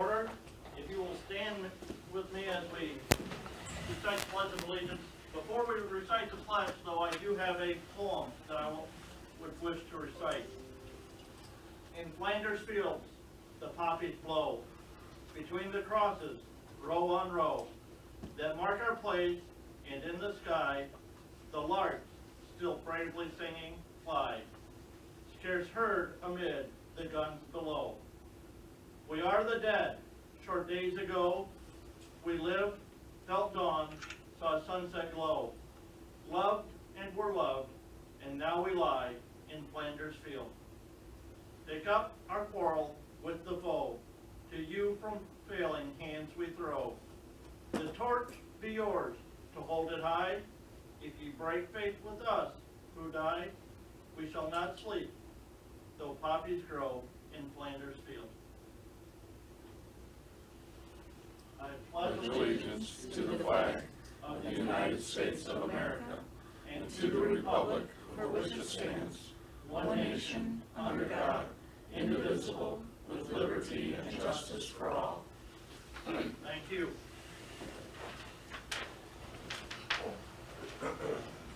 Order, if you will stand with me as we recite the Pledge of Allegiance. Before we recite the pledge, though, I do have a poem that I would wish to recite. In Flanders fields, the poppies blow, between the crosses, row on row, that mark our place, and in the sky, the lark, still bravely singing, flies, scarce heard amid the guns below. We are the dead. Short days ago, we lived, felt dawn, saw sunset glow, loved and were loved, and now we lie in Flanders field. Take up our quarrel with the foe, to you from failing hands we throw. The torch be yours, to hold it high. If ye break faith with us who die, we shall not sleep, though poppies grow in Flanders field. I pledge allegiance to the flag of the United States of America and to the republic for which it stands, one nation, under God, indivisible, with liberty and justice for all. Thank you.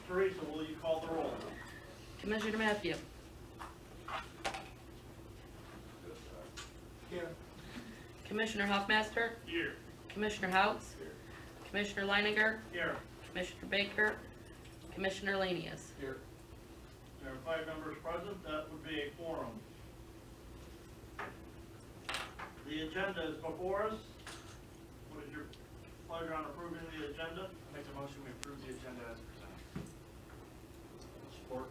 Teresa, will you call the roll? Commissioner Matthew. Here. Commissioner Hoffmaster. Here. Commissioner House. Here. Commissioner Leininger. Here. Commissioner Baker. Commissioner Lanius. Here. There are 5 members present. That would be a quorum. The agenda is before us. What is your pleasure on approving the agenda? I make the motion we approve the agenda as presented. Support.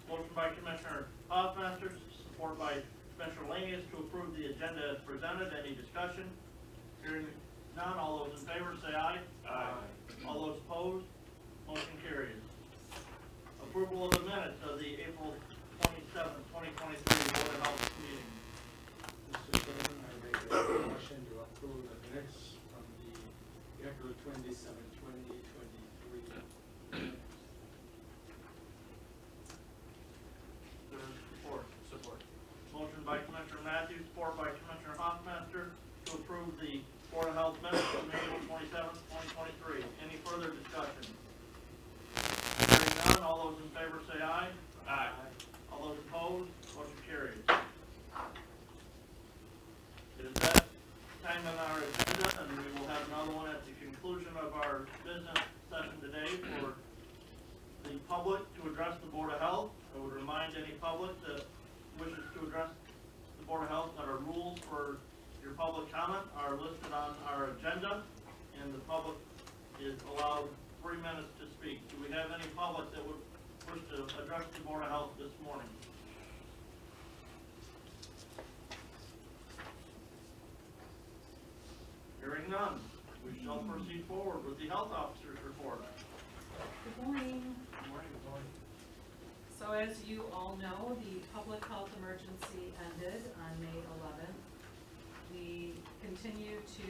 Motion by Commissioner Hoffmaster, support by Commissioner Lanius to approve the agenda as presented. Any discussion? Hearing none, all those in favor say aye. Aye. All those opposed, motion carries. Approval of the minutes of the April 27th, 2023 Board of Health meeting. Mr. Chairman, I make a motion to approve the minutes from the April 27, 2023. There's support. Support. Motion by Commissioner Matthews, support by Commissioner Hoffmaster to approve the Board of Health minutes from April 27th, 2023. Any further discussion? Hearing none, all those in favor say aye. Aye. All those opposed, motion carries. It is that time on our agenda, and we will have another one at the conclusion of our business session today for the public to address the Board of Health. I would remind any public that wishes to address the Board of Health that our rules for your public comment are listed on our agenda, and the public is allowed 3 minutes to speak. Do we have any public that would wish to address the Board of Health this morning? Hearing none, we shall proceed forward with the health officer's report. Good morning. Good morning. Good morning. So as you all know, the public health emergency ended on May 11th. We continue to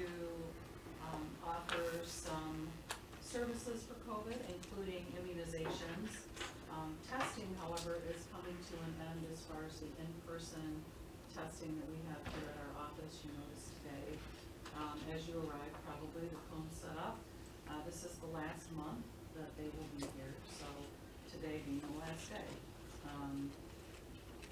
offer some services for COVID, including immunizations. Testing, however, is coming to an end as far as the in-person testing that we have here at our office. You noticed today, as you arrived, probably the phone's set up. This is the last month that they will be here, so today being the last day.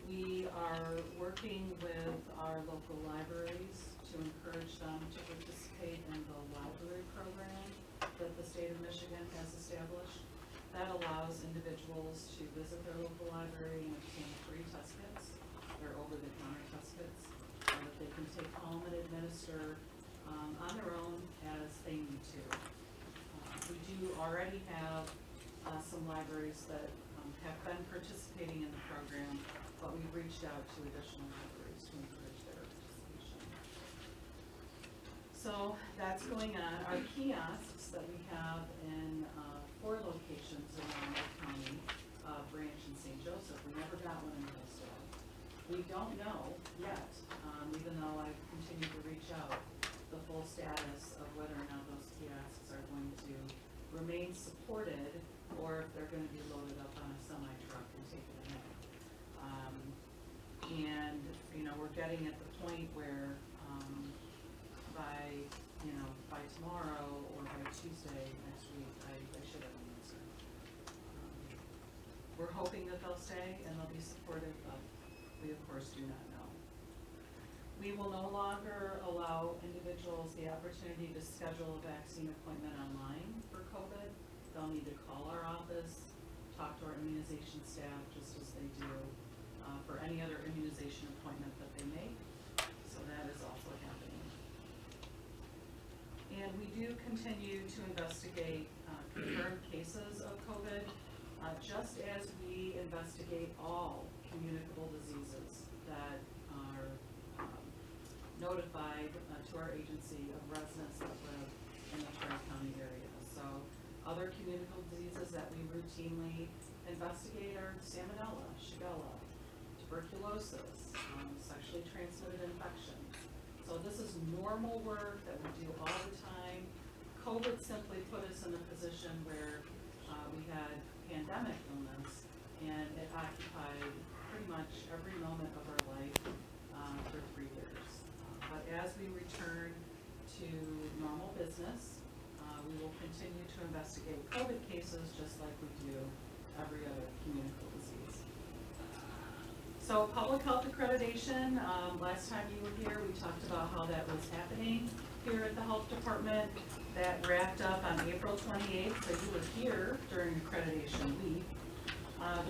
We are working with our local libraries to encourage them to participate in the library program that the state of Michigan has established. That allows individuals to visit their local library and obtain free test kits, or over-the-counter test kits, that they can take home and administer on their own as they need to. We do already have some libraries that have been participating in the program, but we've reached out to additional libraries to encourage their participation. So that's going on. Our kiosks that we have in 4 locations around the county, Branch and St. Joseph, we never got one in Hillsdale. We don't know yet, even though I've continued to reach out, the full status of whether or not those kiosks are going to remain supported or if they're going to be loaded up on a semi-truck and taken in. And, you know, we're getting at the point where tomorrow or by Tuesday next week, I should have an answer. We're hoping that they'll stay and they'll be supportive, but we of course do not know. We will no longer allow individuals the opportunity to schedule a vaccine appointment online for COVID. They'll need to call our office, talk to our immunization staff, just as they do for any other immunization appointment that they make. So that is also happening. And we do continue to investigate confirmed cases of COVID, just as we investigate all communicable diseases that are notified to our agency of residents that live in the Tri-County area. So other communicable diseases that we routinely investigate are Salmonella, Shigella, tuberculosis, sexually transmitted infections. So this is normal work that we do all the time. COVID simply put us in a position where we had pandemic illness, and it occupied pretty much every moment of our life for 3 years. But as we return to normal business, we will continue to investigate COVID cases just like we do every other communicable disease. So public health accreditation, last time you were here, we talked about how that was happening here at the health department. That wrapped up on April 28th, so you were here during accreditation week.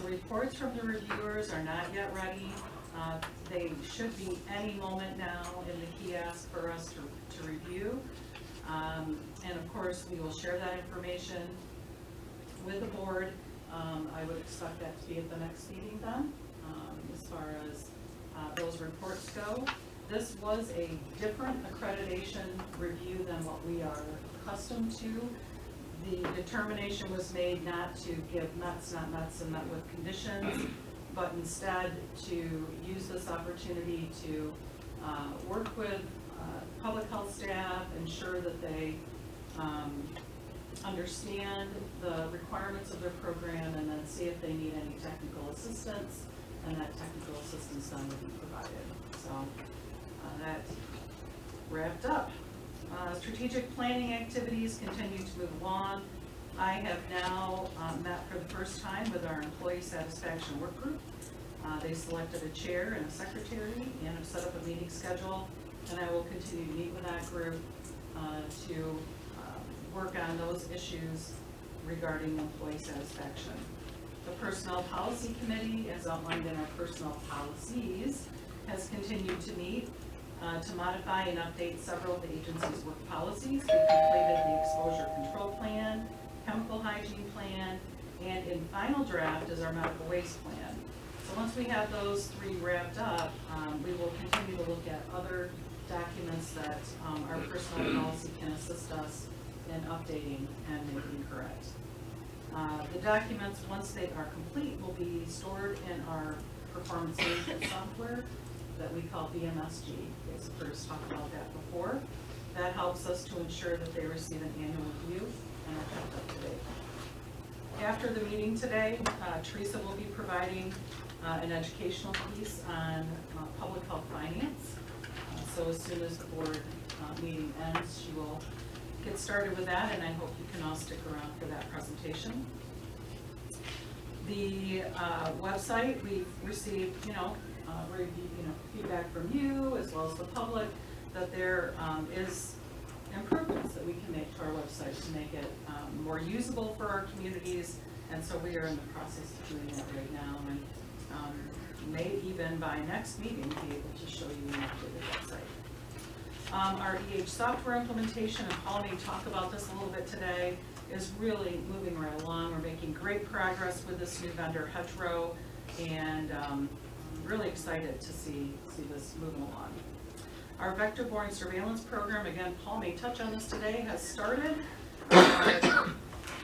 The reports from the reviewers are not yet ready. They should be any moment now in the kiosk for us to review. And of course, we will share that information with the board. I would expect that to be at the next meeting then, as far as those reports go. This was a different accreditation review than what we are accustomed to. The determination was made not to give nuts, not nuts, and met with conditions, but instead to use this opportunity to work with public health staff, ensure that they understand the requirements of their program, and then see if they need any technical assistance, and that technical assistance then will be provided. So that wrapped up. Strategic planning activities continue to move along. I have now met for the first time with our employee satisfaction work group. They selected a chair and a secretary and have set up a meeting schedule, and I will continue to meet with that group to work on those issues regarding employee satisfaction. The Personnel Policy Committee, as outlined in our personnel policies, has continued to meet to modify and update several of the agency's work policies. We completed the exposure control plan, chemical hygiene plan, and in final draft is our medical waste plan. So once we have those 3 wrapped up, we will continue to look at other documents that our personnel policy can assist us in updating and making correct. The documents, once they are complete, will be stored in our performance management software that we call BMSG. We've first talked about that before. That helps us to ensure that they receive an annual review and are kept up to date. After the meeting today, Teresa will be providing an educational piece on public health finance. So as soon as the board meeting ends, she will get started with that, and I hope you can all stick around for that presentation. The website, we've received, feedback from you as well as the public that there is improvements that we can make to our website to make it more usable for our communities, and so we are in the process of doing that right now, and may even by next meeting be able to show you an updated website. Our EH software implementation, and Paul may talk about this a little bit today, is really moving right along. We're making great progress with this new vendor, Hetro, and really excited to see this moving along. Our vector-borne surveillance program, again, Paul may touch on this today, has started.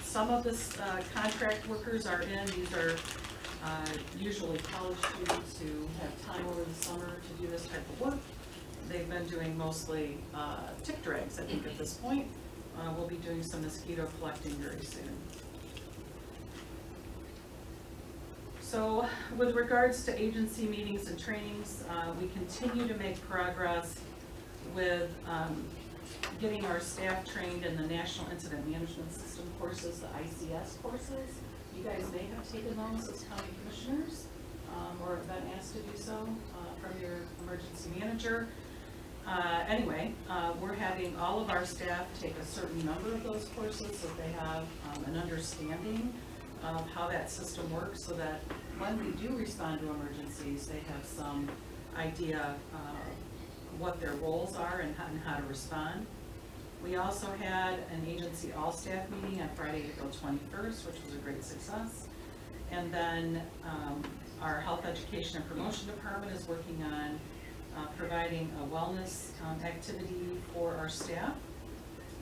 Some of the contract workers are in. These are usually college students who have time over the summer to do this type of work. They've been doing mostly tick drags, I think, at this point. We'll be doing some mosquito collecting very soon. So with regards to agency meetings and trainings, we continue to make progress with getting our staff trained in the National Incident Management System courses, the ICS courses. You guys may have taken those as county commissioners, or have been asked to do so, from your emergency manager. Anyway, we're having all of our staff take a certain number of those courses so they have an understanding of how that system works, so that when we do respond to emergencies, they have some idea what their roles are and how to respond. We also had an agency all-staff meeting on Friday, April 21st, which was a great success. And then our Health Education and Promotion Department is working on providing a wellness activity for our staff.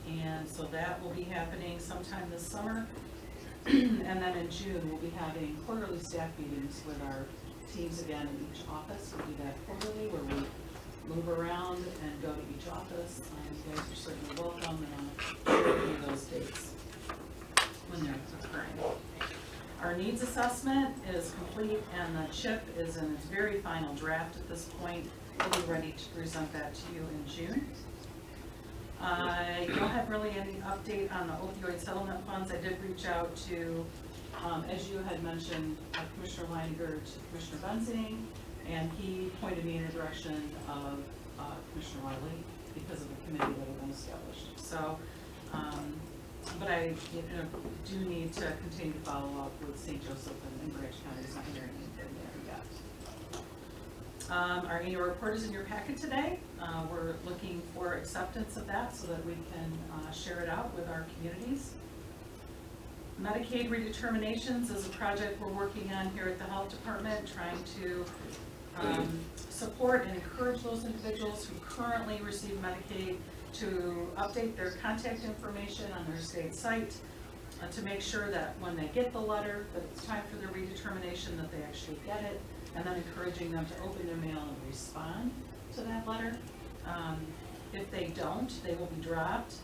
And so that will be happening sometime this summer. And then in June, we'll be having quarterly staff meetings with our teams again in each office. We'll do that quarterly, where we move around and go to each office. You guys are certainly welcome, and I'll share any of those dates when they're occurring. Our needs assessment is complete, and the CHIP is in its very final draft at this point. We'll be ready to present that to you in June. I don't have really any update on the opioid settlement funds. I did reach out to, as you had mentioned, Commissioner Leininger to Commissioner Benzing, and he pointed me in the direction of Commissioner Wiley because of the committee that had been established. So, but I do need to continue to follow up with St. Joseph and Branch County. It's not hearing anything there yet. Our annual report is in your packet today. We're looking for acceptance of that so that we can share it out with our communities. Medicaid redeterminations is a project we're working on here at the Health Department, trying to support and encourage those individuals who currently receive Medicaid to update their contact information on their state site, to make sure that when they get the letter that it's time for their redetermination, that they actually get it, and then encouraging them to open their mail and respond to that letter. If they don't, they will be dropped,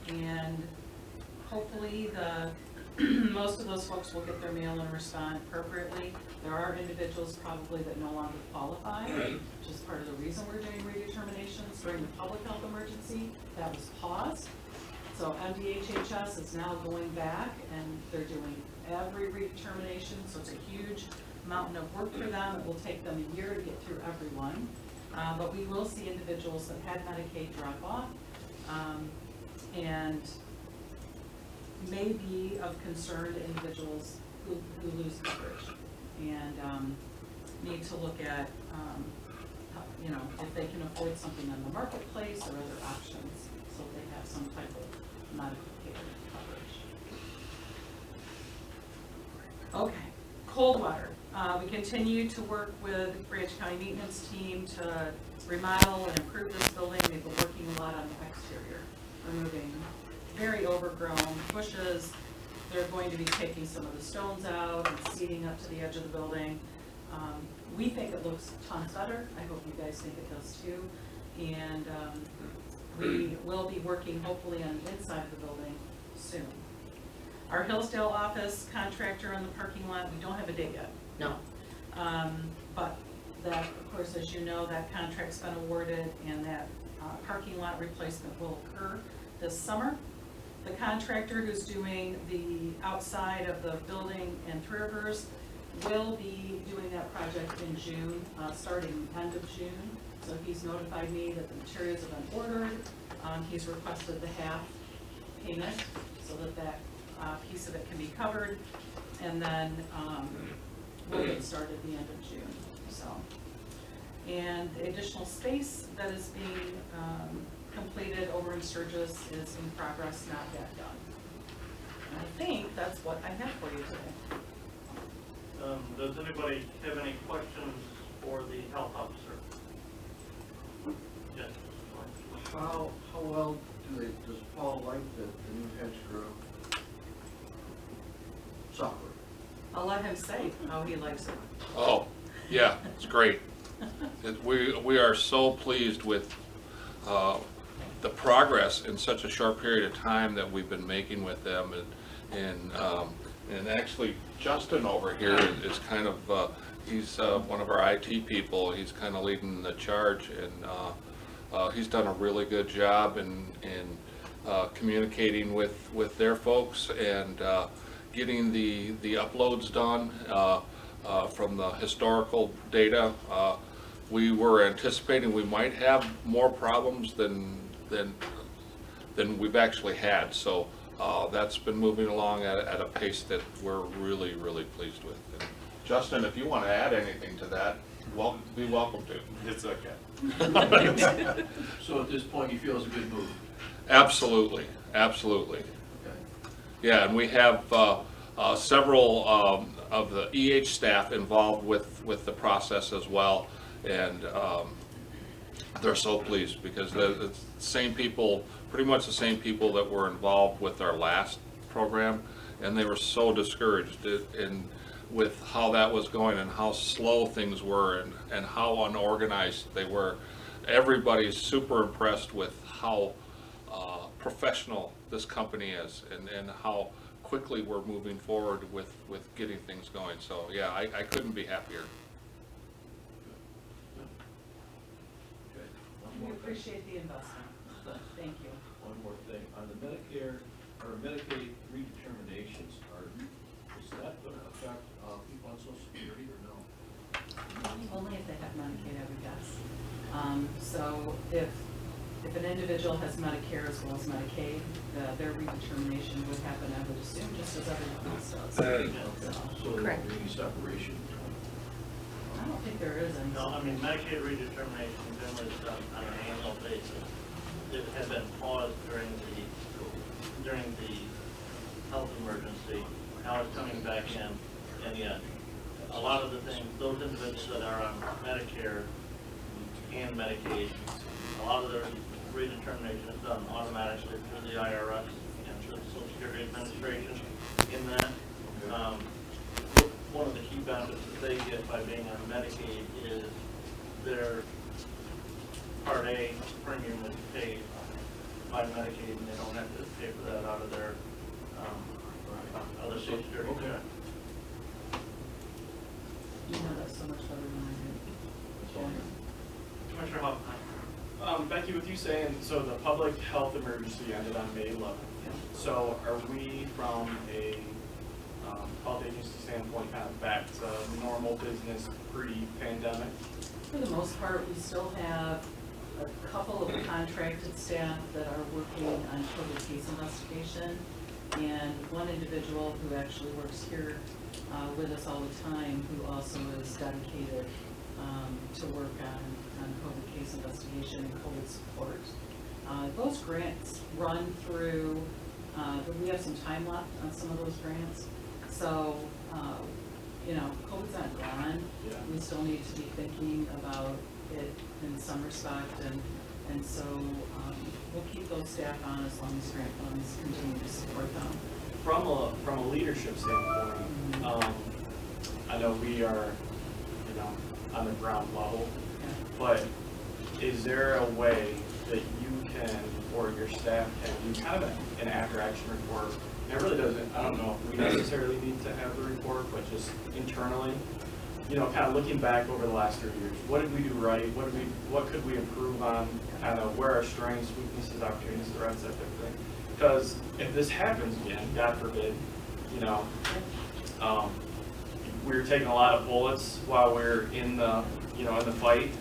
and hopefully most of those folks will get their mail and respond appropriately. There are individuals probably that no longer qualify, which is part of the reason we're doing redeterminations during the public health emergency. That was paused. So MDHHS is now going back and they're doing every redetermination, so it's a huge mountain of work for them. It will take them a year to get through everyone. But we will see individuals that had Medicaid drop off, and may be of concern to individuals who lose coverage, and need to look at, if they can afford something on the marketplace or other options, so they have some type of medical care coverage. Okay, cold water. We continue to work with Branch County Maintenance Team to remodel and improve this building. They've been working a lot on the exterior, removing very overgrown bushes. They're going to be taking some of the stones out and seeding up to the edge of the building. We think it looks tons better. I hope you guys think it does too. And we will be working hopefully on the inside of the building soon. Our Hillsdale office contractor on the parking lot, we don't have a date yet. No. But that, of course, as you know, that contract's been awarded, and that parking lot replacement will occur this summer. The contractor who's doing the outside of the building in Three Rivers will be doing that project in June, starting end of June. So he's notified me that the materials have been ordered. He's requested the half payment so that piece of it can be covered, and then we'll get started at the end of June. So, and the additional space that is being completed over in Sturgis is in progress, not yet done. And I think that's what I have for you today. Does anybody have any questions for the health officer? Yes. How well does Paul like the new hedge grow? Software. I'll let him say how he likes it. Oh, yeah, it's great. We are so pleased with the progress in such a short period of time that we've been making with them, and actually Justin over here is kind of he's one of our IT people. He's kind of leading the charge, and He's done a really good job in communicating with their folks and getting the uploads done from the historical data. We were anticipating we might have more problems than we've actually had. So that's been moving along at a pace that we're really, really pleased with. And Justin, if you want to add anything to that, be welcome to. It's okay. So at this point, you feel it's a good move? Absolutely, absolutely. Okay. Yeah, and we have several of the EH staff involved with the process as well, and they're so pleased because the same people, pretty much the same people that were involved with our last program, and they were so discouraged with how that was going and how slow things were and how unorganized they were. Everybody's super impressed with how professional this company is and how quickly we're moving forward with getting things going. So yeah, I couldn't be happier. Okay. One We more thing. appreciate the investment. Thank you. One more thing, on the Medicare or Medicaid redeterminations, is that going to affect people on Social Security or no? Only if they have Medicaid, I would guess. So if an individual has Medicare as well as Medicaid, their redetermination would happen, I would assume, just as everyone else does. Okay, so there Correct. won't be any separation between. I don't think there is any. No, I mean, Medicaid redetermination generally is done on an annual basis. It had been paused during the health emergency. Now it's coming back in, and yet, a lot of the things, those individuals that are on Medicare and Medicaid, a lot of their redetermination is done automatically through the IRS and through the Social Security Administration. In that, one of the key benefits that they get by being on Medicaid is their Part A premium is paid by Medicaid, and they don't have to pay for that out of their other Social Security check. You know that so much better than I do. Commissioner Hoffman. Becky, with you saying, so the public health emergency ended on May 11th. So are we from a health agency standpoint kind of back to normal business pre-pandemic? For the most part, we still have a couple of contracted staff that are working on COVID case investigation, and one individual who actually works here with us all the time, who also is dedicated to work on COVID case investigation and COVID support. Those grants run through, we have some time left on some of those grants. So, COVID's not gone. Yeah. We still need to be thinking about it in some respect, and so we'll keep those staff on as long as grant funds continue to support them. From a leadership standpoint, I know we are, on the ground level, but is there a way that you can, or your staff can do kind of an after-action report? And it really doesn't, I don't know if we necessarily need to have the report, but just internally, kind of looking back over the last 3 years, what did we do right? What could we improve on? Kind of where our strengths, weaknesses, opportunities, threats, that type of thing. Because if this happens again, God forbid, we were taking a lot of bullets while we were in the, in the fight.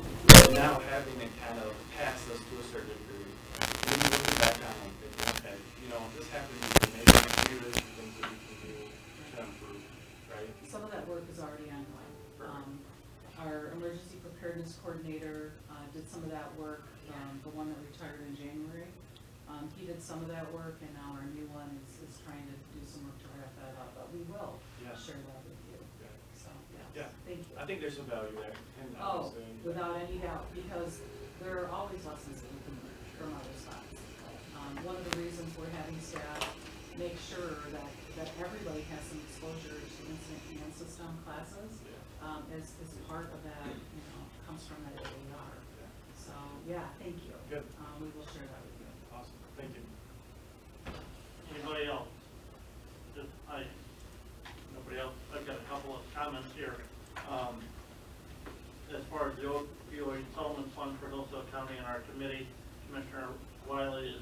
And now having it kind of pass us to a certain degree, when you look back on it, thinking, okay, if this happens, maybe we can do this, things that we can do to improve, right? Some of that work is already ongoing. Our emergency preparedness coordinator did some of that work, the one that retired in January. He did some of that work, and now our new one is trying to do some work to wrap that up, but we will Yeah. share that with you. Yeah. So, Yeah. thank you. I think there's some value there. And Oh, obviously, without any doubt, because there are always lessons that we can learn from other spots. One of the reasons we're having staff make sure that everybody has some exposure to incident command system classes, is part of that, comes from that AAR. So, yeah, thank you. Good. We will share that with you. Awesome, thank you. Anybody else? Nobody else? I've got a couple of comments here. As far as the opioid settlement fund for Hillsdale County and our committee. Commissioner Wiley is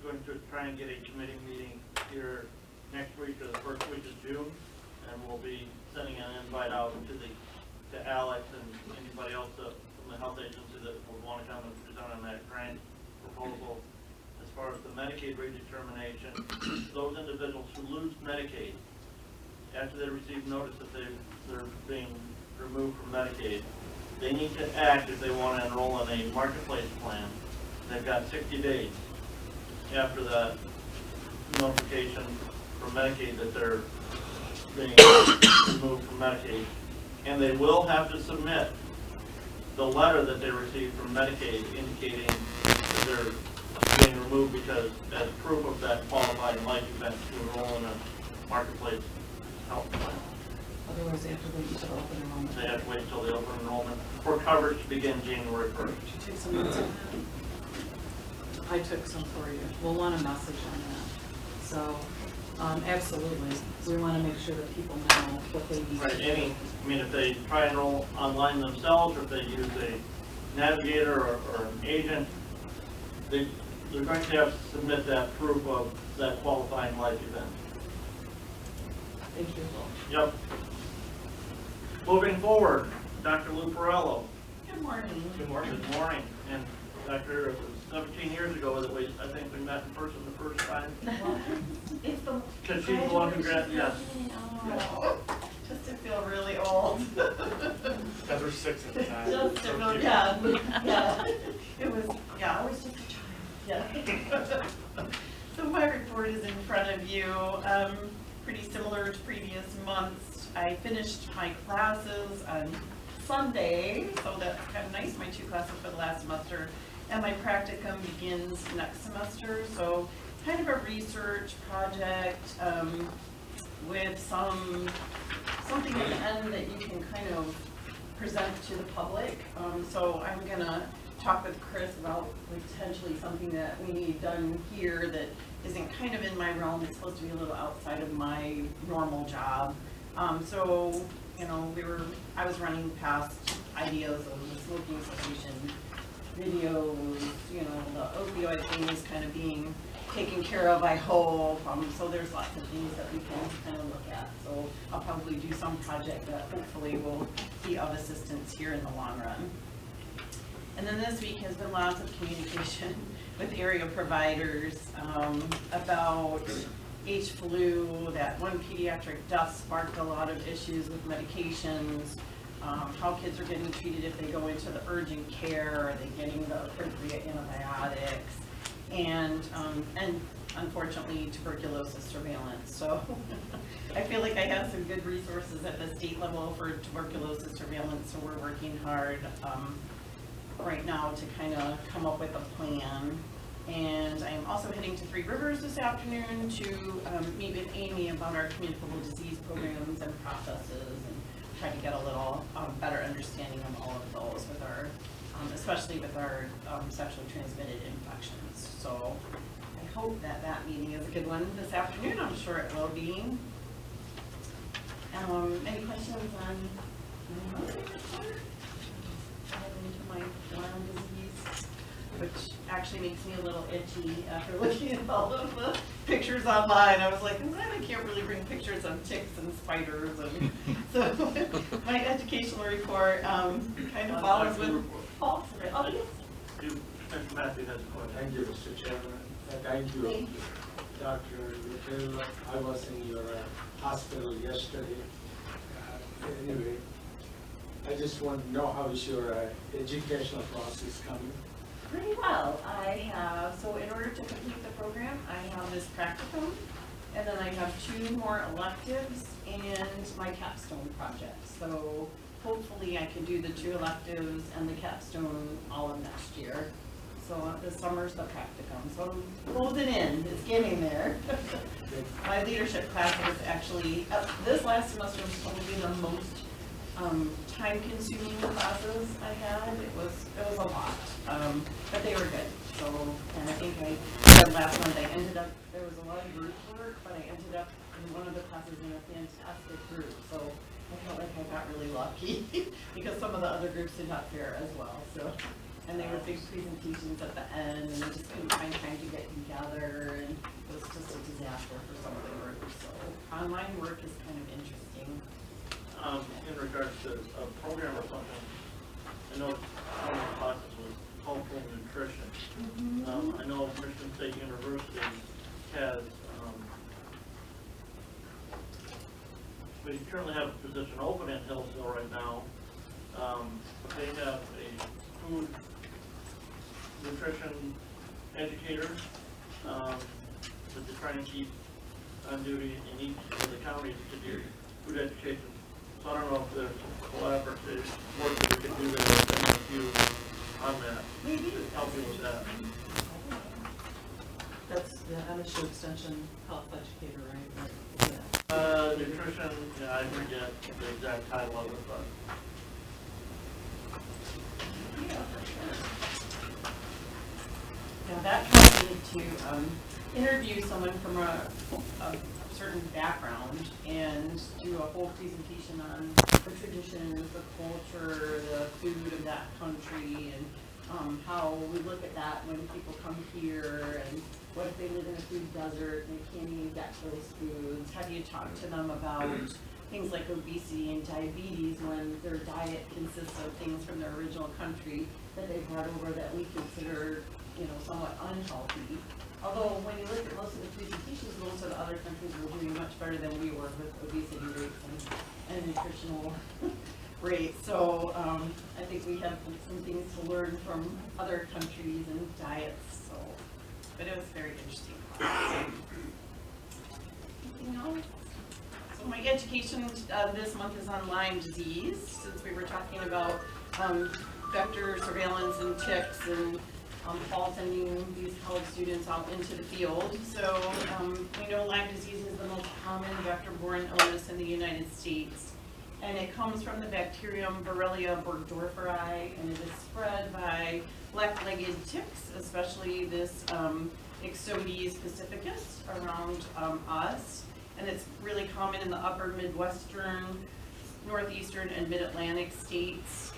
going to try and get a committee meeting here next week or the first week of June, and we'll be sending an invite out to Alex and anybody else from the health agency that would want to come and present on that grant proposal. As far as the Medicaid redetermination, those individuals who lose Medicaid after they receive notice that they're being removed from Medicaid, they need to act if they want to enroll in a marketplace plan. They've got 60 days after that notification from Medicaid that they're being removed from Medicaid. And they will have to submit the letter that they received from Medicaid indicating that they're being removed because as proof of that qualifying life event to enroll in a marketplace health plan. Otherwise, they have to wait until open enrollment. They have to wait until the open enrollment for coverage to begin January 1st. Did you take some notes on that? I took some for you. We'll want a message on that. So, absolutely, we want to make sure that people know what they need. Right, if they try and enroll online themselves, or if they use a navigator or an agent, they're going to have to submit that proof of that qualifying life event. Thank you. Yep. Moving forward, Dr. Luparello. Good morning. Good morning. Good morning. And Dr., it was 17 years ago that I think we met in person the first time. It's the. Because she's the one who graduated, yes. Oh, just to feel really old. Because we're 6 at the time. Just to So feel, cute. yeah. It was, I was just a child, yeah. So my report is in front of you, pretty similar to previous months. I finished my classes on Sunday, so that's kind of nice, my 2 classes for the last semester. And my practicum begins next semester, so it's kind of a research project with something at the end that you can kind of present to the public. So I'm gonna talk with Chris about potentially something that we need done here that isn't kind of in my realm. It's supposed to be a little outside of my normal job. So, I was running past ideas of the smoking cessation videos, the opioid thing is kind of being taken care of, I hope. So there's lots of things that we can kind of look at. So I'll probably do some project that hopefully will be of assistance here in the long run. And then this week has been lots of communication with area providers about H-flu. That one pediatric death sparked a lot of issues with medications. How kids are getting treated if they go into the urgent care, are they getting the appropriate antibiotics, and unfortunately tuberculosis surveillance. So I feel like I have some good resources at the state level for tuberculosis surveillance, so we're working hard right now to kind of come up with a plan. And I am also heading to Three Rivers this afternoon to meet with Amy about our communicable disease programs and processes, and try to get a little better understanding of all of those with our, especially with our sexually transmitted infections. So I hope that that meeting is a good one this afternoon. I'm sure it will be. Any questions on my monthly report? Into my Lyme disease, which actually makes me a little itchy after looking at all of the pictures online. I was like, I can't really bring pictures of ticks and spiders, and so my educational report kind of follows with Paul's. Oh, yes. Mr. Matthew has a question. Thank you, Mr. Chairman. Thank you, Thank you. Dr. Little. I was in your hospital yesterday. Anyway, I just want to know how is your educational process coming? Pretty well. I have, so in order to complete the program, I have this practicum, and then I have 2 more electives and my capstone project. So hopefully I can do the 2 electives and the capstone all of next year. So this summer's the practicum. So I'm closing in, it's getting there. My leadership class was actually, this last semester was probably the most time-consuming classes I had. It was a lot, but they were good. So, and I think I said last month, there was a lot of group work, but I ended up in one of the classes in a fantastic group. So I felt like I got really lucky because some of the other groups did not fare as well, so. And they were big presentations at the end, and they just couldn't find time to get together, and it was just a disaster for some of the groups, so online work is kind of interesting. In regards to a program or something, I know one of the classes was home nutrition. I know Michigan State University has, we currently have a position open at Hillsdale right now. They have a food nutrition educator that they're trying to keep on duty in each of the counties to do food education. So I don't know if there's some collaborative work that we could do there with you on that, Maybe. to help you with that. That's the MSU Extension Health Educator, right? Yeah. Nutrition, yeah, I forget the exact title of it, but. Yeah, for sure. Now that caused me to interview someone from a certain background and do a whole presentation on the traditions, the culture, the food of that country, and how we look at that when people come here, and what if they live in a food desert and they can't even get those foods? How do you talk to them about things like obesity and diabetes when their diet consists of things from their original country that they brought over that we consider, somewhat unhealthy? Although when you look at most of the presentations, most of the other countries were doing much better than we were with obesity rates and nutritional rates. So I think we have some things to learn from other countries and diets. So, but it was very interesting. Anything else? So my education this month is on Lyme disease, since we were talking about vector surveillance and ticks, and Paul sending these college students out into the field. So we know Lyme disease is the most common vector-borne illness in the United States. And it comes from the bacterium Borrelia burgdorferi, and it is spread by black-legged ticks, especially this Ixodes pacificus around us. And it's really common in the upper Midwestern, Northeastern, and Mid-Atlantic states.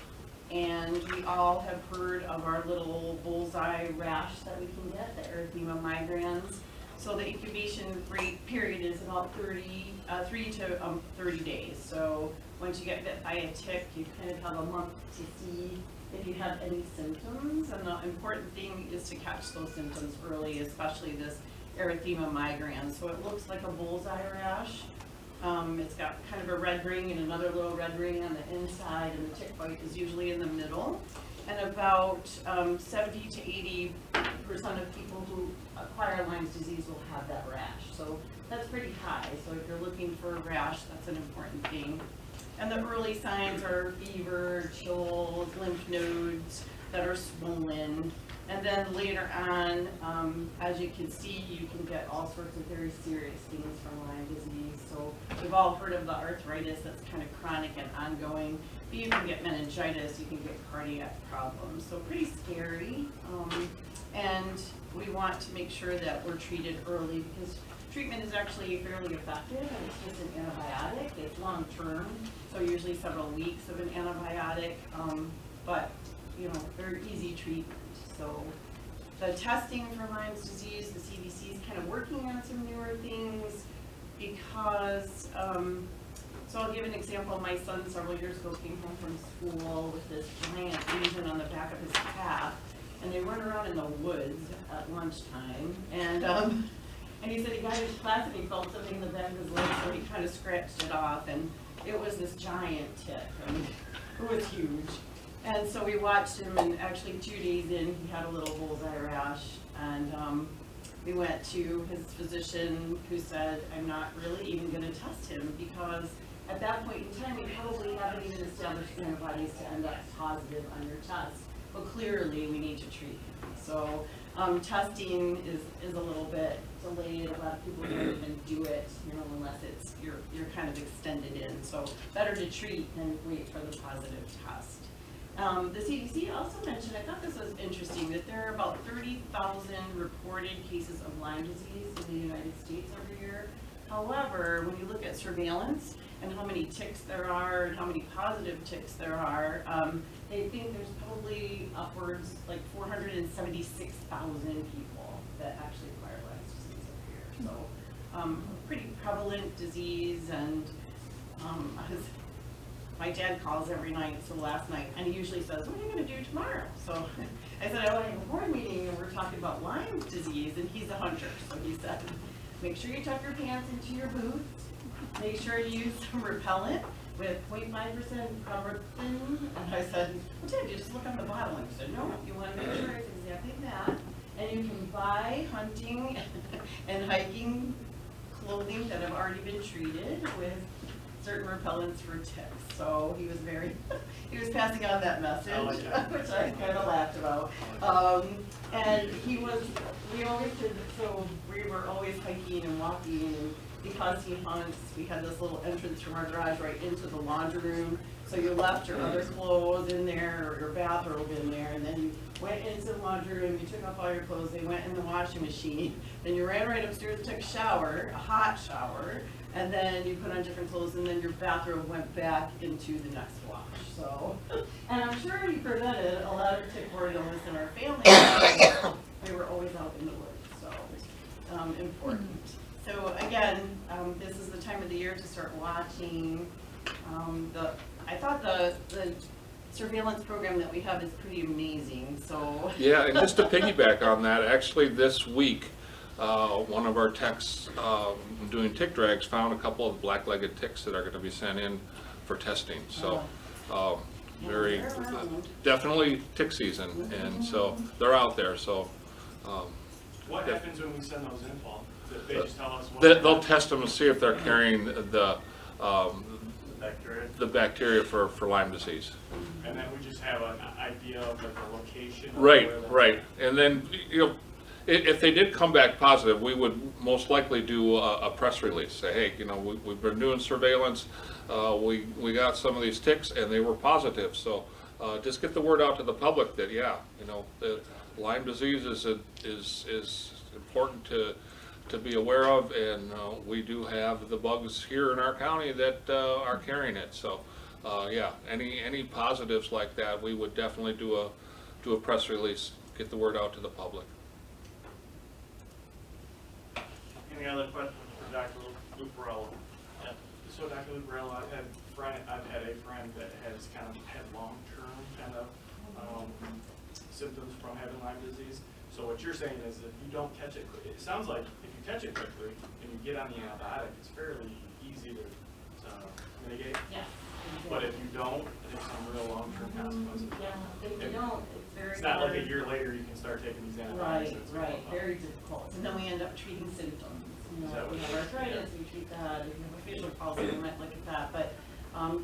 And we all have heard of our little bullseye rash that we can get, the erythema migrans. So the incubation rate period is about 3 to 30 days. So once you get bit by a tick, you kind of have a month to see if you have any symptoms. And the important thing is to catch those symptoms early, especially this erythema migrans. So it looks like a bullseye rash. It's got kind of a red ring and another little red ring on the inside, and the tick bite is usually in the middle. And about 70 to 80% of people who acquire Lyme disease will have that rash. So that's pretty high. So if you're looking for a rash, that's an important thing. And the early signs are fever, chills, lymph nodes that are swollen. And then later on, as you can see, you can get all sorts of very serious things from Lyme disease. So we've all heard of the arthritis that's kind of chronic and ongoing. But you can get meningitis, you can get cardiac problems. So pretty scary. And we want to make sure that we're treated early, because treatment is actually fairly effective, and it's just an antibiotic. It's long term, so usually several weeks of an antibiotic, but very easy treatment. So the testing for Lyme disease, the CDC is kind of working on some newer things because, so I'll give an example. My son several years ago came home from school with this giant lesion on the back of his calf, and they run around in the woods at lunchtime, and he said he got into class and he felt something in the back of his leg, so he kind of scratched it off, and it was this giant tick. I mean, it was huge. And so we watched him, and actually 2 days in, he had a little bullseye rash, and we went to his physician, who said, I'm not really even going to test him, because at that point in time, we probably haven't even established antibodies to end up positive on your test. But clearly, we need to treat him. So testing is a little bit delayed. A lot of people don't even do it, unless it's you're kind of extended in. So better to treat than wait for the positive test. The CDC also mentioned, I thought this was interesting, that there are about 30,000 reported cases of Lyme disease in the United States every year. However, when you look at surveillance, and how many ticks there are and how many positive ticks there are, they think there's probably upwards like 476,000 people that actually acquire Lyme's disease up here. So, pretty prevalent disease, and my dad calls every night, so last night, and he usually says, what are you gonna do tomorrow? So I said, I want to have a board meeting, and we're talking about Lyme disease, and he's a hunter, so he said, make sure you tuck your pants into your boots, make sure you use some repellent with 0.5% carbapenem. And I said, well, Dad, you just look on the bottle. And he said, no, you want to make sure it's exactly that. And you can buy hunting and hiking clothing that have already been treated with certain repellents for ticks. So he was he was passing on that message, which I kind of laughed about. And we were always hiking and walking, and because he hunts, we had this little entrance from our garage right into the laundry room. So you left your other clothes in there, or your bathrobe in there, and then you went into the laundry room, you took off all your clothes, they went in the washing machine, then you ran right upstairs and took a shower, a hot shower, and then you put on different clothes, and then your bathrobe went back into the next wash. So, and I'm sure you prevented a lot of tick-borne illness in our family. We were always out in the woods, so important. So again, this is the time of the year to start watching. I thought the surveillance program that we have is pretty amazing, so. Yeah, and just to piggyback on that, actually this week, one of our techs doing tick drags found a couple of black-legged ticks that are going to be sent in for testing. So very definitely tick season, and so they're out there. So What happens when we send those in, Paul? They just tell us what they'll test them and see if they're carrying the bacteria for Lyme disease. And then we just have an idea of like the location. Of Right, where they're- right. And then, if they did come back positive, we would most likely do a press release. Say, hey, we've been doing surveillance. We got some of these ticks and they were positive. So just get the word out to the public that, the Lyme disease is important to be aware of, and we do have the bugs here in our county that are carrying it. So, any positives like that, we would definitely do a press release, get the word out to the public. Any other questions for Dr. Lucarello? Yeah. So Dr. Lucarello, I've had a friend that has kind of had long-term kind of symptoms from having Lyme disease. So what you're saying is if you don't catch it, it sounds like if you catch it quickly and you get on the antibiotic, it's fairly easy to mitigate. Yeah. But if you don't, there's some real long-term consequences. Yeah, if you don't, it's very It's not like a hard. year later you can start taking these antibiotics. Right, It's right, gonna- very difficult. And then we end up treating symptoms. Is that If we what have it is? arthritis, we treat that. If we have a facial palsy, we might look at that. But,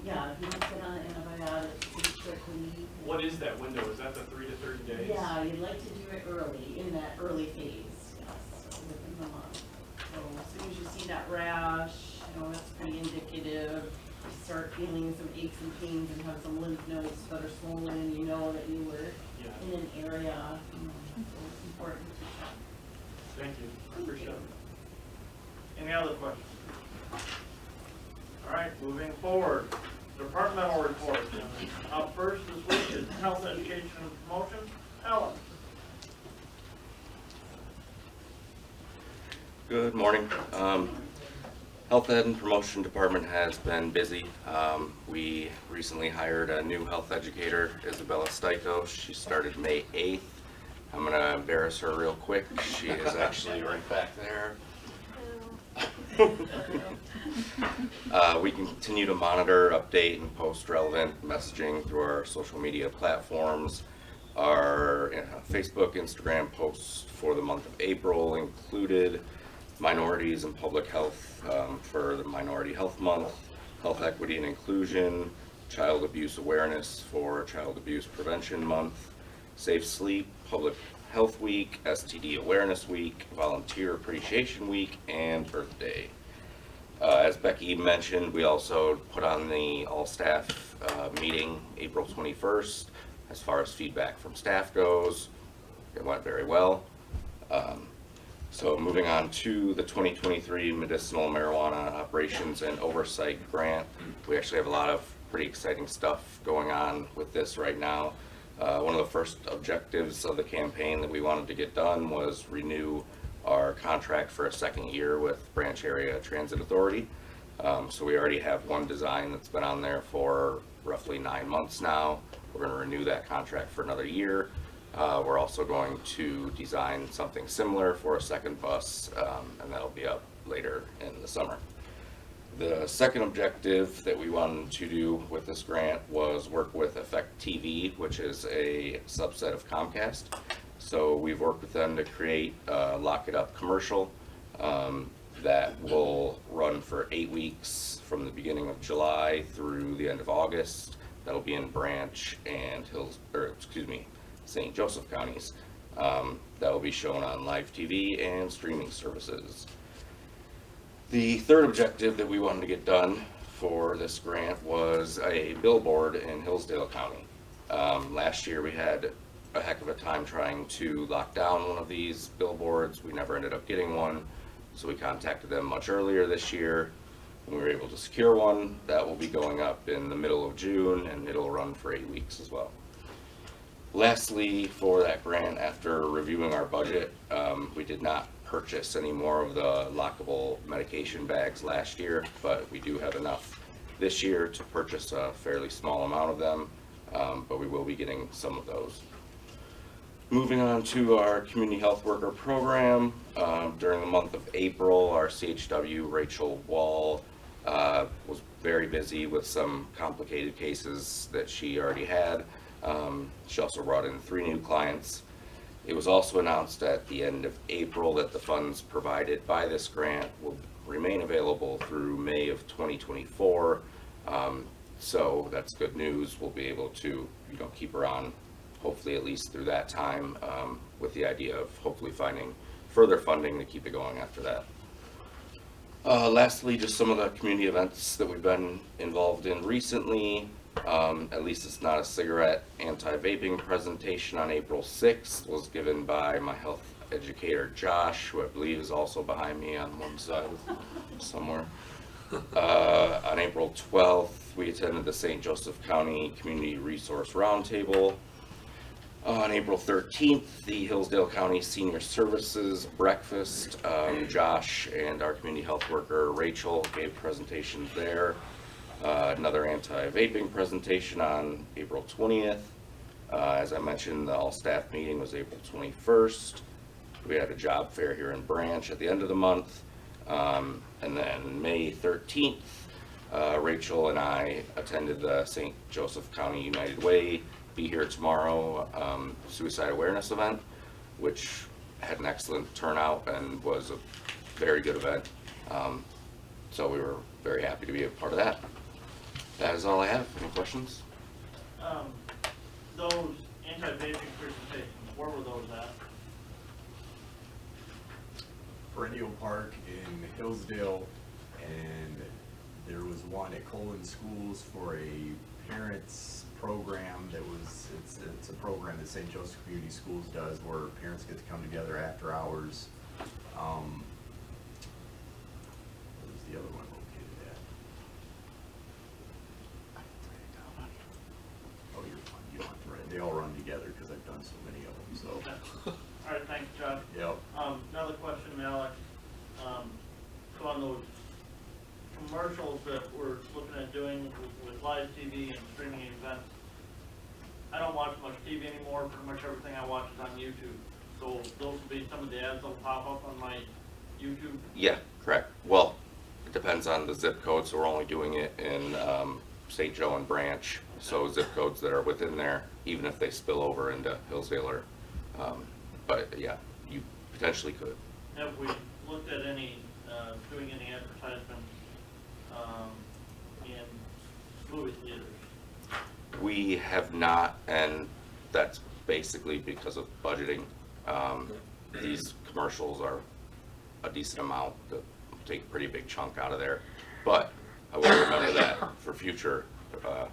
yeah, if you don't put on antibiotics pretty quickly. What is that window? Is that the 3 to 30 days? Yeah, you'd like to do it early, in that early phase, yes, so within the month. So as soon as you see that rash, that's pretty indicative. You start feeling some aches and pains and have some lymph nodes that are swollen, you know that you were Yeah. in an area, so it's important to check. Thank you. I appreciate it. Any other questions? All right, moving forward, departmental reports. Up first this week is health, education, and promotion. Ellen. Good morning. Health Ed and Promotion Department has been busy. We recently hired a new health educator, Isabella Stikos. She started May 8th. I'm going to embarrass her real quick. She is actually right back there. We can continue to monitor, update, and post relevant messaging through our social media platforms. Our Facebook, Instagram posts for the month of April included minorities and public health for the Minority Health Month, health equity and inclusion, child abuse awareness for Child Abuse Prevention Month, Safe Sleep, Public Health Week, STD Awareness Week, Volunteer Appreciation Week, and Earth Day. As Becky mentioned, we also put on the all-staff meeting April 21st. As far as feedback from staff goes, it went very well. So moving on to the 2023 Medicinal Marijuana Operations and Oversight Grant. We actually have a lot of pretty exciting stuff going on with this right now. One of the first objectives of the campaign that we wanted to get done was renew our contract for a second year with Branch Area Transit Authority. So we already have one design that's been on there for roughly 9 months now. We're going to renew that contract for another year. We're also going to design something similar for a second bus, and that'll be up later in the summer. The second objective that we wanted to do with this grant was work with Effect TV, which is a subset of Comcast. So we've worked with them to create a Lock It Up commercial that will run for 8 weeks from the beginning of July through the end of August. That'll be in Branch and St. Joseph counties. That will be shown on live TV and streaming services. The third objective that we wanted to get done for this grant was a billboard in Hillsdale County. Last year we had a heck of a time trying to lock down one of these billboards. We never ended up getting one, so we contacted them much earlier this year. We were able to secure one. That will be going up in the middle of June, and it'll run for 8 weeks as well. Lastly, for that grant, after reviewing our budget, we did not purchase any more of the lockable medication bags last year, but we do have enough this year to purchase a fairly small amount of them, but we will be getting some of those. Moving on to our community health worker program, during the month of April, our CHW Rachel Wall was very busy with some complicated cases that she already had. She also brought in 3 new clients. It was also announced at the end of April that the funds provided by this grant will remain available through May of 2024. So that's good news. We'll be able to, keep her on, hopefully at least through that time, with the idea of hopefully finding further funding to keep it going after that. Lastly, just some of the community events that we've been involved in recently. At least It's Not a Cigarette anti-vaping presentation on April 6th was given by my health educator Josh, who I believe is also behind me on one side somewhere. On April 12th, we attended the St. Joseph County Community Resource Roundtable. On April 13th, the Hillsdale County Senior Services Breakfast. Josh and our community health worker Rachel gave presentations there. Another anti-vaping presentation on April 20th. As I mentioned, the all-staff meeting was April 21st. We had a job fair here in Branch at the end of the month. And then May 13th, Rachel and I attended the St. Joseph County United Way Be Here Tomorrow suicide awareness event, which had an excellent turnout and was a very good event. So we were very happy to be a part of that. That is all I have. Any questions? Those anti-vaping presentations, where were those at? Perennial Park in Hillsdale, and there was one at Colon Schools for a parents program that was, it's a program that St. Joseph Community Schools does where parents get to come together after hours. Where was the other one located at? Oh, you're fine, you don't have to write. They all run together because I've done so many of them, so. Okay. All right, thanks, John. Yep. Another question, Alex. So on those commercials that we're looking at doing with live TV and streaming events, I don't watch much TV anymore. Pretty much everything I watch is on YouTube. So those will be some of the ads that'll pop up on my YouTube? Yeah, correct. Well, it depends on the zip code, so we're only doing it in St. Joe and Branch. So zip codes that are within there, even if they spill over into Hillsdale or, but yeah, you potentially could. Have we looked at any, doing any advertisements in movie theaters? We have not, and that's basically because of budgeting. These commercials are a decent amount that take a pretty big chunk out of there, but I will remember that for future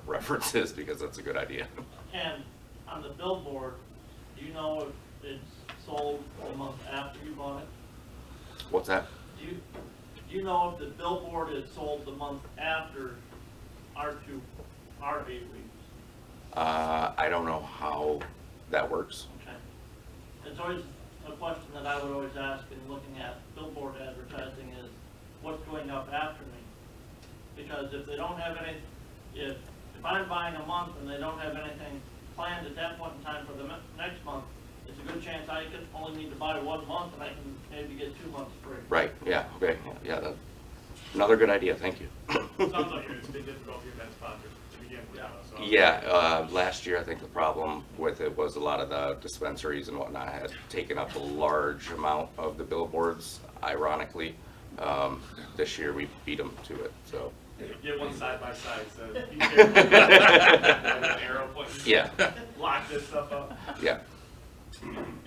references because that's a good idea. And on the billboard, do you know if it's sold a month after you bought it? What's that? Do you know if the billboard is sold the month after our 8 weeks? I don't know how that works. Okay. It's always a question that I would always ask in looking at billboard advertising is, what's going up after me? Because if they don't have any, if I'm buying a month and they don't have anything planned at that point in time for the next month, it's a good chance I could only need to buy 1 month and I can maybe get 2 months free. Right, yeah, okay, yeah, that's another good idea, thank you. Sounds like it's been difficult for you guys to begin with. So. Yeah, last year I think the problem with it was a lot of the dispensaries and whatnot had taken up a large amount of the billboards, ironically. This year we beat them to it, so. Get one side by side, so you can an arrow pointing. Yeah. Lock this stuff up. Yeah.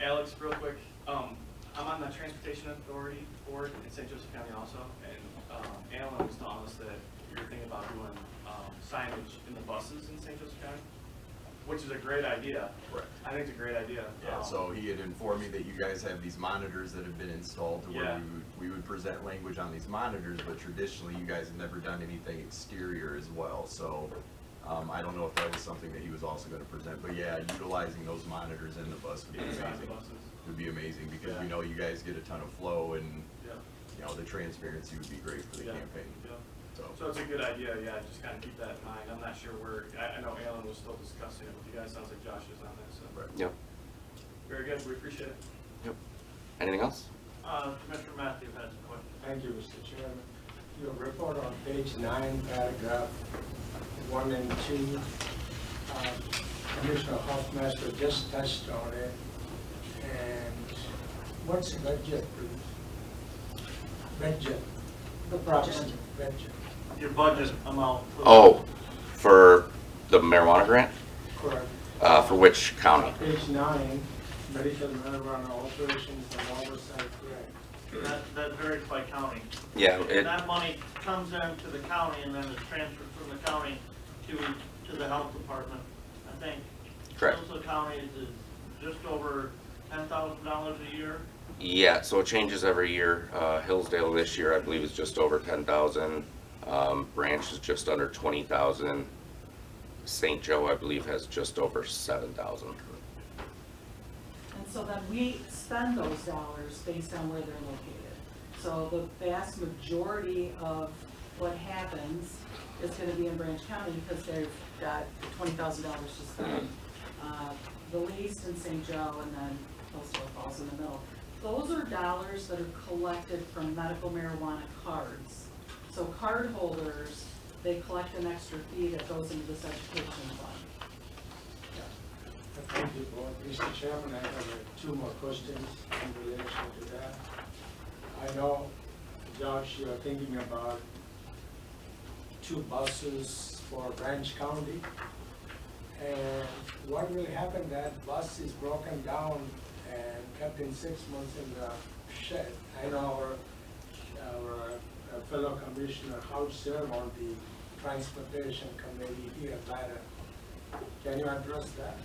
Alex, real quick, I'm on the Transportation Authority Board in St. Joseph County also, and Alan was telling us that you're thinking about doing signage in the buses in St. Joseph County, which is a great idea. Correct. I think it's a great idea. Yeah, so he had informed me that you guys have these monitors that have been installed to where Yeah. we would present language on these monitors, but traditionally you guys have never done anything exterior as well, so I don't know if that was something that he was also gonna present, but yeah, utilizing those monitors in the bus would be Inside the amazing. buses. Would be amazing, because we Yeah. know you guys get a ton of flow and, Yeah. you know, the transparency would be great for the Yeah. campaign, Yeah. so. So it's a good idea, yeah, just kind of keep that in mind. I'm not sure where, I know Alan was still discussing it with you guys, sounds like Josh is on this, so. Right. Yep, Very good, we appreciate it. yep. Anything else? Commissioner Matthew has a question. Thank you, Mr. Chairman. Your report on page 9, paragraph 1 and 2, Commissioner Hoffmaster just touched on it. And what's the budget, please? Budget. Approximate budget. Your budget amount. for- Oh, for the marijuana grant? Correct. For which county? Page 9, medical marijuana operations and oversight grant. That varies by county. Yeah, And it, that money comes into the county and then is transferred from the county to the health department. I think correct. Hillsdale County is just over $10,000 a year. Yeah, so it changes every year. Hillsdale this year, I believe, is just over 10,000. Branch is just under 20,000. St. Joe, I believe, has just over 7,000. And so then we spend those dollars based on where they're located. So the vast majority of what happens is gonna be in Branch County because they've got $20,000 to spend. The least in St. Joe and then Hillsdale falls in the middle. Those are dollars that are collected from medical marijuana cards. So card holders, they collect an extra fee that goes into this education fund. Thank you, Board. Mr. Chairman, I have 2 more questions in relation to that. I know, Josh, you're thinking about 2 buses for Branch County. And what will happen, that bus is broken down and kept in 6 months in the shed? I know our fellow Commissioner House served on the Transportation Committee here later. Can you address that?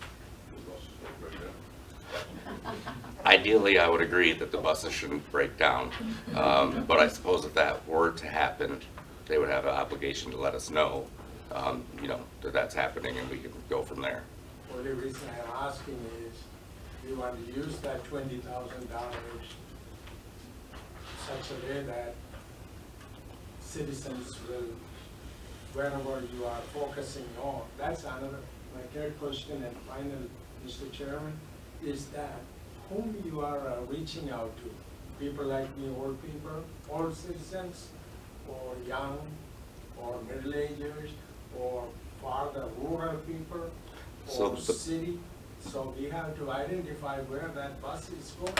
Ideally, I would agree that the buses shouldn't break down. But I suppose if that were to happen, they would have an obligation to let us know, you know, that that's happening and we can go from there. Well, the reason I'm asking is, we want to use that $20,000 such a way that citizens will, wherever you are focusing on. That's another, my third question and final, Mr. Chairman, is that whom you are reaching out to? People like me, old people, old citizens, or young, or middle-agers, or farther rural people, So or the- city? So we have to identify where that bus is going.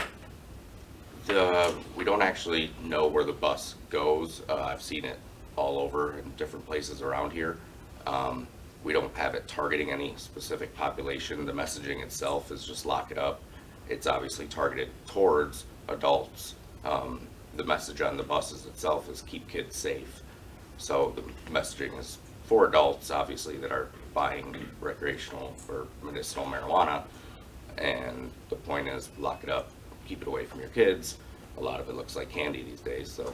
We don't actually know where the bus goes. I've seen it all over in different places around here. We don't have it targeting any specific population. The messaging itself is just lock it up. It's obviously targeted towards adults. The message on the buses itself is keep kids safe. So the messaging is for adults, obviously, that are buying recreational or medicinal marijuana. And the point is lock it up, keep it away from your kids. a lot of it looks like candy these days, so.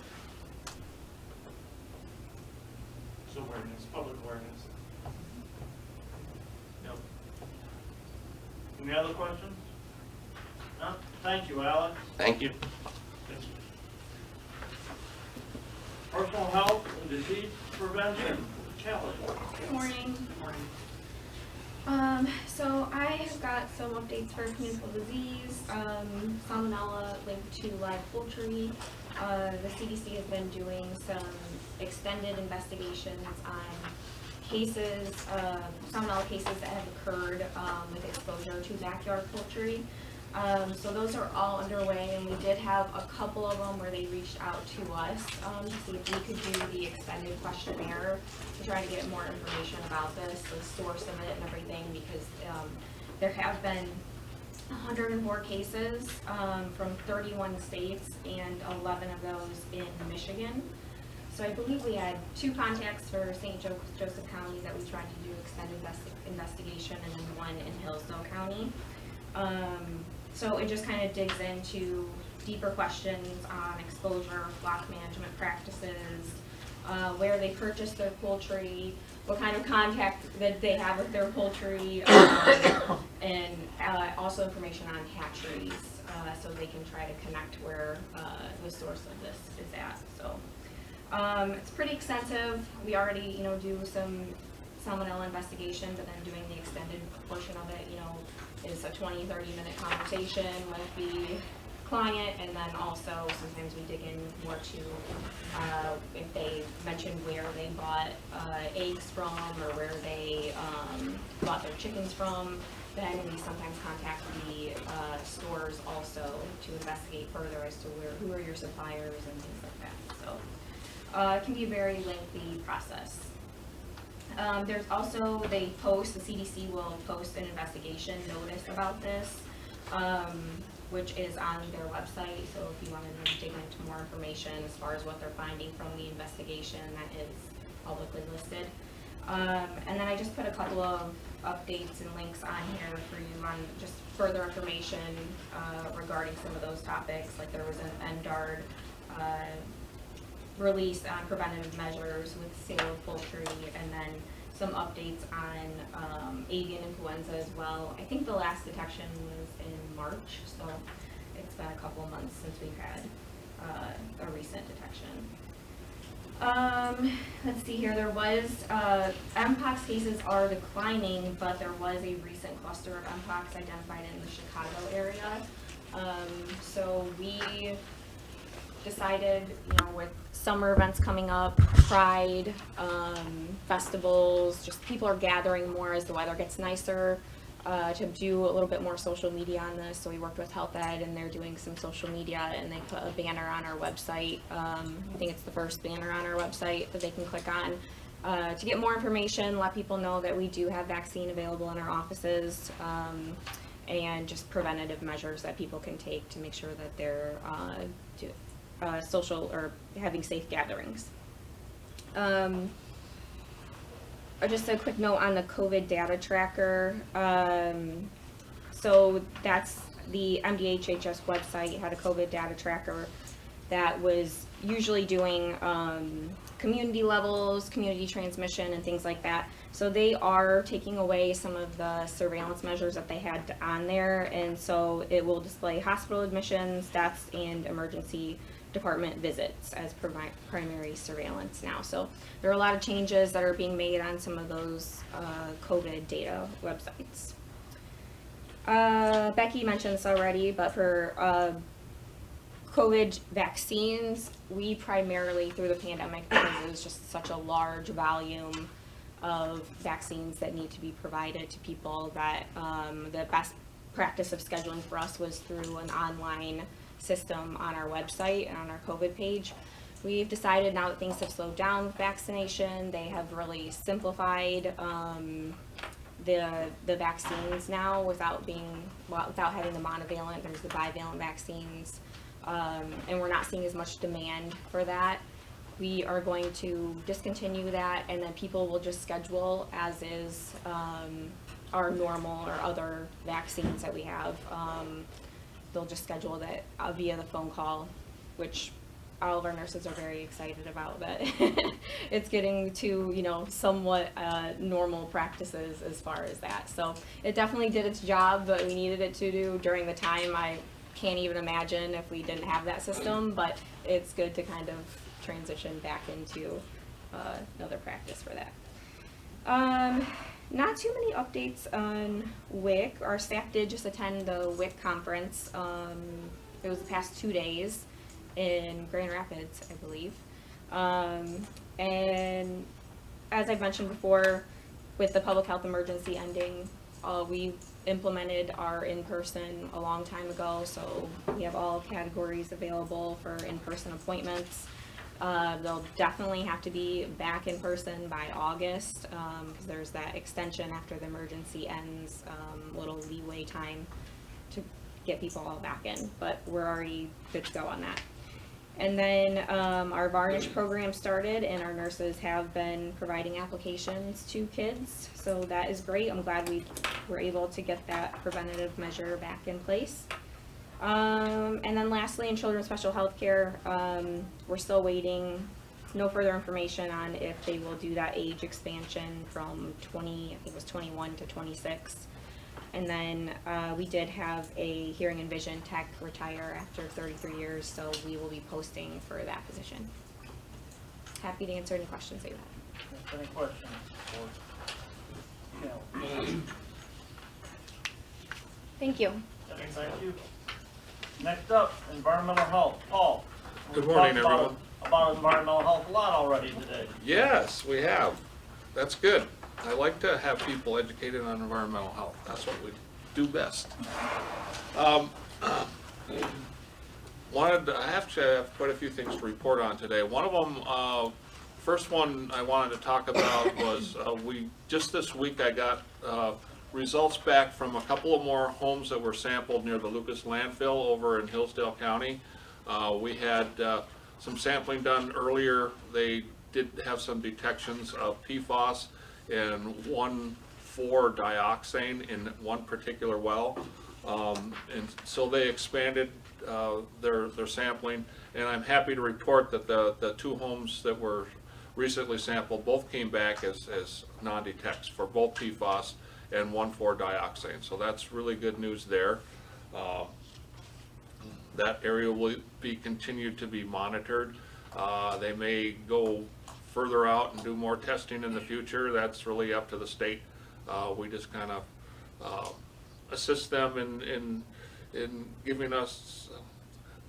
So awareness, public awareness. Yep. Any other questions? No? Thank you, Alex. Thank you. Personal health and disease prevention, Kelly. Good morning. So I have got some updates for communicable disease, salmonella linked to live poultry. The CDC has been doing some extended investigations on cases, salmonella cases that have occurred with exposure to backyard poultry. So those are all underway, and we did have a couple of them where they reached out to us to see if we could do the extended questionnaire to try to get more information about this, the source of it and everything, because there have been 104 cases from 31 states and 11 of those in Michigan. So I believe we had 2 contacts for St. Joseph County that we tried to do extended investigation, and then 1 in Hillsdale County. So it just kind of digs into deeper questions on exposure, flock management practices, where they purchase their poultry, what kind of contact that they have with their poultry, and also information on hatcheries, so they can try to connect where the source of this is at. So it's pretty extensive. We already, do some salmonella investigation, but then doing the extended portion of it, is a 20-30 minute conversation with the client, and then also sometimes we dig in more to if they mention where they bought eggs from, or where they bought their chickens from, then we sometimes contact the stores also to investigate further as to who are your suppliers and things like that. So it can be a very lengthy process. There's also, the CDC will post an investigation notice about this, which is on their website. So if you wanted to dig into more information as far as what they're finding from the investigation, that is publicly listed. And then I just put a couple of updates and links on here for you on just further information regarding some of those topics. Like there was an NDARD release on preventative measures with sale of poultry, and then some updates on avian influenza as well. I think the last detection was in March, so it's been a couple of months since we've had a recent detection. Let's see here, there was, Mpox cases are declining, but there was a recent cluster of Mpox identified in the Chicago area. So we decided, with summer events coming up, Pride, festivals, just people are gathering more as the weather gets nicer, to do a little bit more social media on this. So we worked with Health Ed, and they're doing some social media, and they put a banner on our website. I think it's the first banner on our website that they can click on to get more information, let people know that we do have vaccine available in our offices, and just preventative measures that people can take to make sure that they're social or having safe gatherings. Just a quick note on the COVID data tracker. So that's the MDHHS website had a COVID data tracker that was usually doing community levels, community transmission, and things like that. So they are taking away some of the surveillance measures that they had on there, and so it will display hospital admissions, deaths, and emergency department visits as primary surveillance now. So there are a lot of changes that are being made on some of those COVID data websites. Becky mentioned this already, but for COVID vaccines, we primarily, through the pandemic, because it was just such a large volume of vaccines that need to be provided to people, that the best practice of scheduling for us was through an online system on our website and on our COVID page. We've decided now that things have slowed down with vaccination, they have really simplified the vaccines now without having the monovalent. There's the bivalent vaccines, and we're not seeing as much demand for that. We are going to discontinue that, and then people will just schedule as is our normal or other vaccines that we have. They'll just schedule that via the phone call which all of our nurses are very excited about that. It's getting to, you know, somewhat normal practices as far as that. So it definitely did its job, but we needed it to do during the time. I can't even imagine if we didn't have that system, but it's good to kind of transition back into another practice for that. Not too many updates on WIC. Our staff did just attend the WIC conference. It was the past 2 days in Grand Rapids, I believe. And as I've mentioned before, with the public health emergency ending, we implemented our in-person a long time ago, so we have all categories available for in-person appointments. They'll definitely have to be back in person by August, because there's that extension after the emergency ends, little leeway time to get people all back in, but we're already good to go on that. And then our Varnish program started, and our nurses have been providing applications to kids, so that is great. I'm glad we were able to get that preventative measure back in place. And then lastly, in children's special health care, we're still waiting, no further information on if they will do that age expansion from 20, I think it was 21 to 26. And then we did have a hearing and vision tech retire after 33 years, so we will be posting for that position. Happy to answer any questions that you have. Any questions? Thank you. Thank you. Next up, environmental health. Paul. Good we've morning, talked about- everyone. About environmental health a lot already today. Yes, we have. That's good. I like to have people educated on environmental health. That's what we do best. I actually have quite a few things to report on today. One of them, first one I wanted to talk about was just this week I got results back from a couple of more homes that were sampled near the Lucas landfill over in Hillsdale County. We had some sampling done earlier. They did have some detections of PFAS and 1,4-dioxane in one particular well. And so they expanded their sampling, and I'm happy to report that the two homes that were recently sampled both came back as non-detects for both PFAS and 1,4-dioxane. So that's really good news there. That area will be continued to be monitored. They may go further out and do more testing in the future. That's really up to the state. We just kind of assist them in giving us,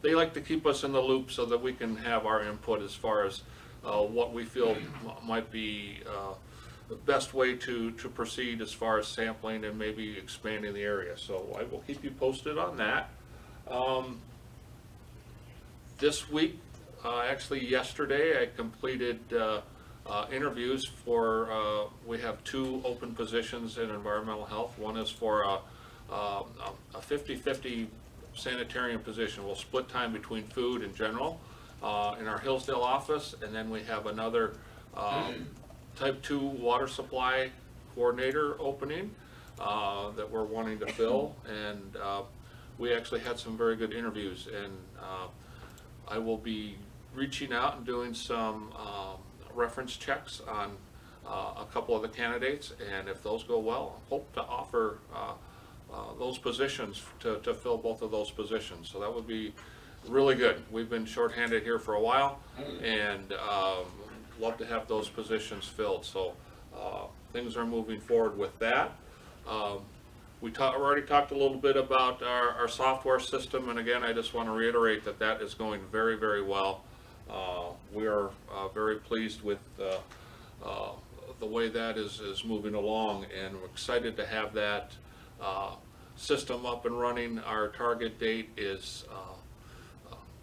they like to keep us in the loop so that we can have our input as far as what we feel might be the best way to proceed as far as sampling and maybe expanding the area. So I will keep you posted on that. This week, actually yesterday, I completed interviews for, we have 2 open positions in environmental health. One is for a 50-50 sanitarian position. We'll split time between food and general in our Hillsdale office, and then we have another type 2 water supply coordinator opening that we're wanting to fill, and we actually had some very good interviews, and I will be reaching out and doing some reference checks on a couple of the candidates, and if those go well, I hope to offer those positions to fill both of those positions. So that would be really good. We've been shorthanded here for a while, and love to have those positions filled. So things are moving forward with that. We already talked a little bit about our software system, and again, I just want to reiterate that that is going very, very well. We are very pleased with the way that is moving along, and we're excited to have that system up and running. Our target date is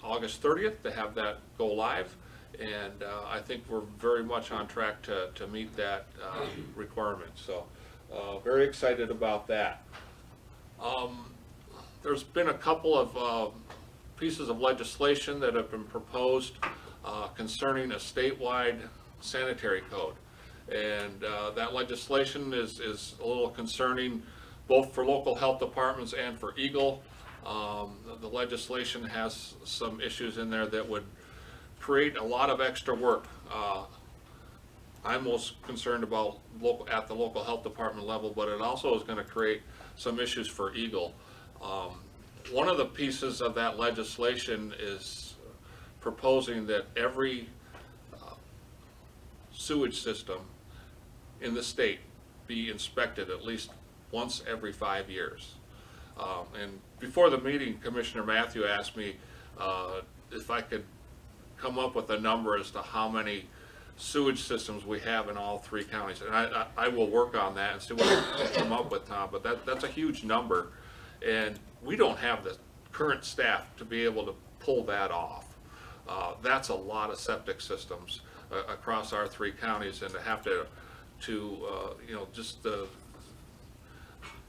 August 30th to have that go live, and I think we're very much on track to meet that requirement. So very excited about that. There's been a couple of pieces of legislation that have been proposed concerning a statewide sanitary code, and that legislation is a little concerning both for local health departments and for Eagle. The legislation has some issues in there that would create a lot of extra work. I'm most concerned about at the local health department level, but it also is going to create some issues for Eagle. One of the pieces of that legislation is proposing that every sewage system in the state be inspected at least once every 5 years. And before the meeting, Commissioner Matthew asked me if I could come up with a number as to how many sewage systems we have in all 3 counties. And I will work on that and see what I can come up with, Tom, but that's a huge number. And we don't have the current staff to be able to pull that off. That's a lot of septic systems across our 3 counties, and to have to you know, just to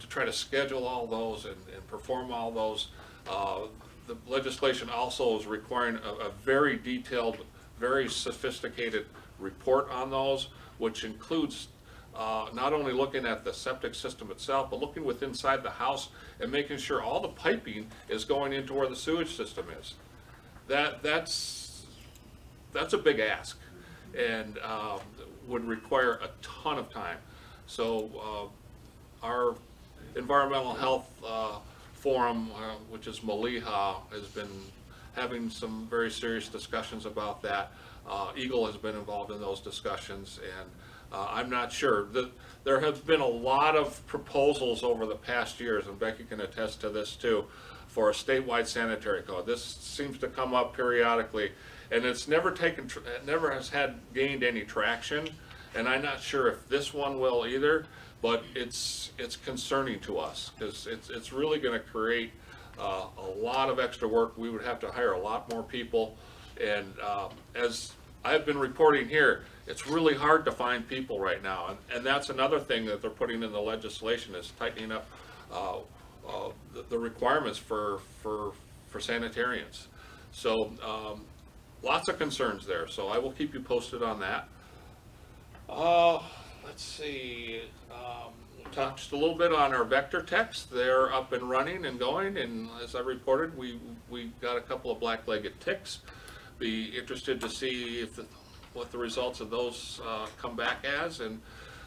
try to schedule all those and perform all those. The legislation also is requiring a very detailed, very sophisticated report on those, which includes not only looking at the septic system itself, but looking within inside the house and making sure all the piping is going into where the sewage system is. That's a big ask, and would require a ton of time. So our environmental health forum, which is MALIHA, has been having some very serious discussions about that. Eagle has been involved in those discussions, and I'm not sure. There have been a lot of proposals over the past years, and Becky can attest to this too, for a statewide sanitary code. This seems to come up periodically, and it's never has gained any traction, and I'm not sure if this one will either, but it's concerning to us, because it's really going to create a lot of extra work. We would have to hire a lot more people, and as I've been reporting here, it's really hard to find people right now, and that's another thing that they're putting in the legislation, is tightening up the requirements for sanitarians. So lots of concerns there, so I will keep you posted on that. Let's see, we talked just a little bit on our vector techs. They're up and running and going, and as I reported, we got a couple of black-legged ticks. Be interested to see what the results of those come back as, and